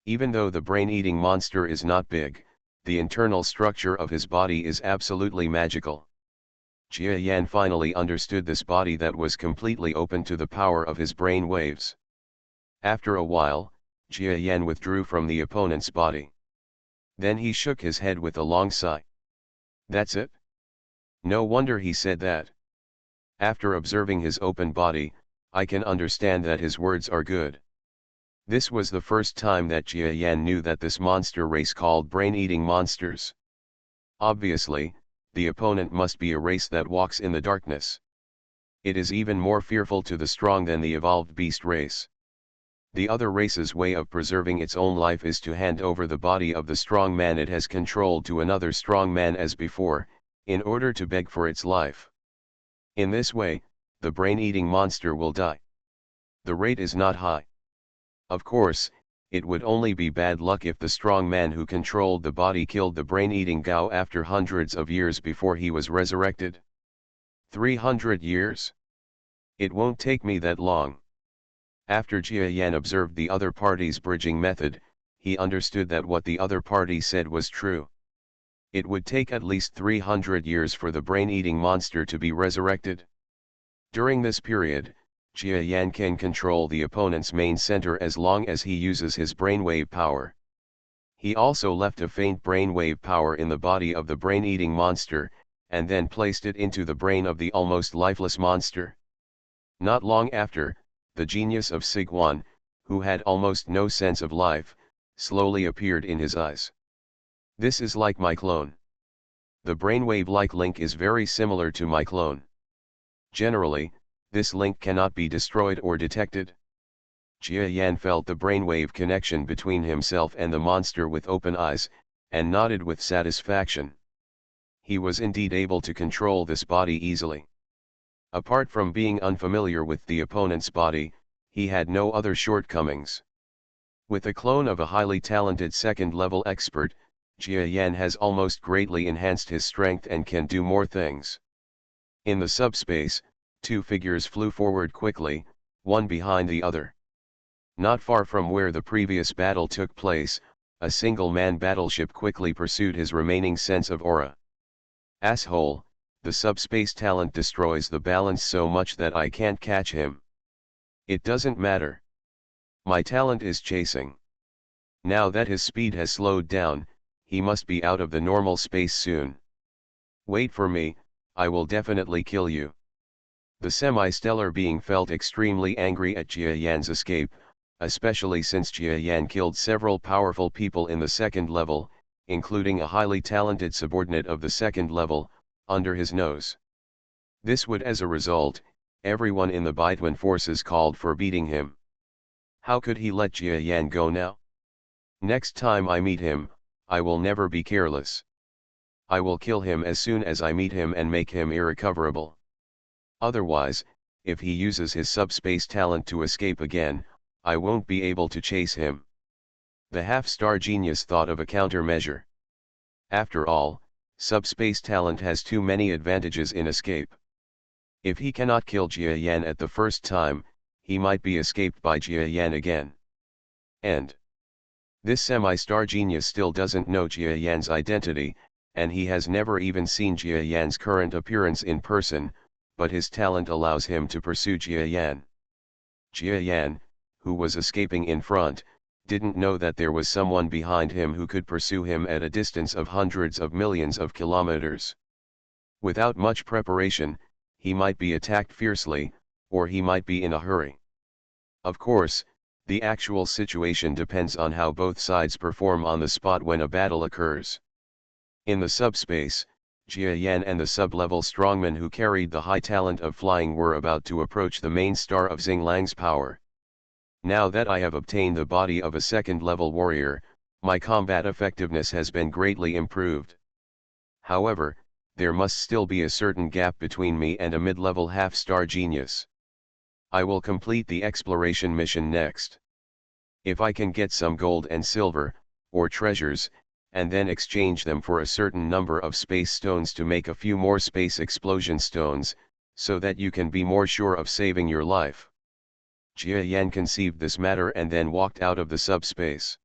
Even though the brain-eating monster is not big, the internal structure of his body is absolutely magical. Jia Yan finally understood this body that was completely open to the power of his brain waves. After a while, Jia Yan withdrew from the opponent's body. Then he shook his head with a long sigh. That's it? No wonder he said that. After observing his open body, I can understand that his words are good. This was the first time that Jia Yan knew that this monster race called brain-eating monsters. Obviously, the opponent must be a race that walks in the darkness. It is even more fearful to the strong than the evolved beast race. The other race's way of preserving its own life is to hand over the body of the strong man it has controlled to another strong man as before, in order to beg for its life. In this way, the brain-eating monster will die. The rate is not high. Of course, it would only be bad luck if the strong man who controlled the body killed the brain-eating Gao after hundreds of years before he was resurrected. 300 years? It won't take me that long. After Jia Yan observed the other party's bridging method, he understood that what the other party said was true. It would take at least 300 years for the brain-eating monster to be resurrected. During this period, Jia Yan can control the opponent's main center as long as he uses his brainwave power. He also left a faint brainwave power in the body of the brain-eating monster, and then placed it into the brain of the almost lifeless monster. Not long after, the genius of Sigwan, who had almost no sense of life, slowly appeared in his eyes. This is like my clone. The brainwave-like link is very similar to my clone. Generally, this link cannot be destroyed or detected. Jia Yan felt the brainwave connection between himself and the monster with open eyes, and nodded with satisfaction. He was indeed able to control this body easily. Apart from being unfamiliar with the opponent's body, he had no other shortcomings. With a clone of a highly talented second-level expert, Jia Yan has almost greatly enhanced his strength and can do more things. In the subspace, two figures flew forward quickly, one behind the other. Not far from where the previous battle took place, a single-man battleship quickly pursued his remaining sense of aura. Asshole, the subspace talent destroys the balance so much that I can't catch him. It doesn't matter. My talent is chasing. Now that his speed has slowed down, he must be out of the normal space soon. Wait for me, I will definitely kill you. The semi-stellar being felt extremely angry at Jia Yan's escape, especially since Jia Yan killed several powerful people in the second level, including a highly talented subordinate of the second level, under his nose. This would as a result, everyone in the Baituan forces called for beating him. How could he let Jia Yan go now? Next time I meet him, I will never be careless. I will kill him as soon as I meet him and make him irrecoverable. Otherwise, if he uses his subspace talent to escape again, I won't be able to chase him. The half-star genius thought of a countermeasure. After all, subspace talent has too many advantages in escape. If he cannot kill Jia Yan at the first time, he might be escaped by Jia Yan again. And this semi-star genius still doesn't know Jia Yan's identity, and he has never even seen Jia Yan's current appearance in person, but his talent allows him to pursue Jia Yan. Jia Yan, who was escaping in front, didn't know that there was someone behind him who could pursue him at a distance of hundreds of millions of kilometers. Without much preparation, he might be attacked fiercely, or he might be in a hurry. Of course, the actual situation depends on how both sides perform on the spot when a battle occurs. In the subspace, Jia Yan and the sub-level strongmen who carried the high talent of flying were about to approach the main star of Xinglang's power. Now that I have obtained the body of a second-level warrior, my combat effectiveness has been greatly improved. However, there must still be a certain gap between me and a mid-level half-star genius. I will complete the exploration mission next. If I can get some gold and silver, or treasures, and then exchange them for a certain number of space stones to make a few more space explosion stones, so that you can be more sure of saving your life. Jia Yan conceived this matter and then walked out of the subspace.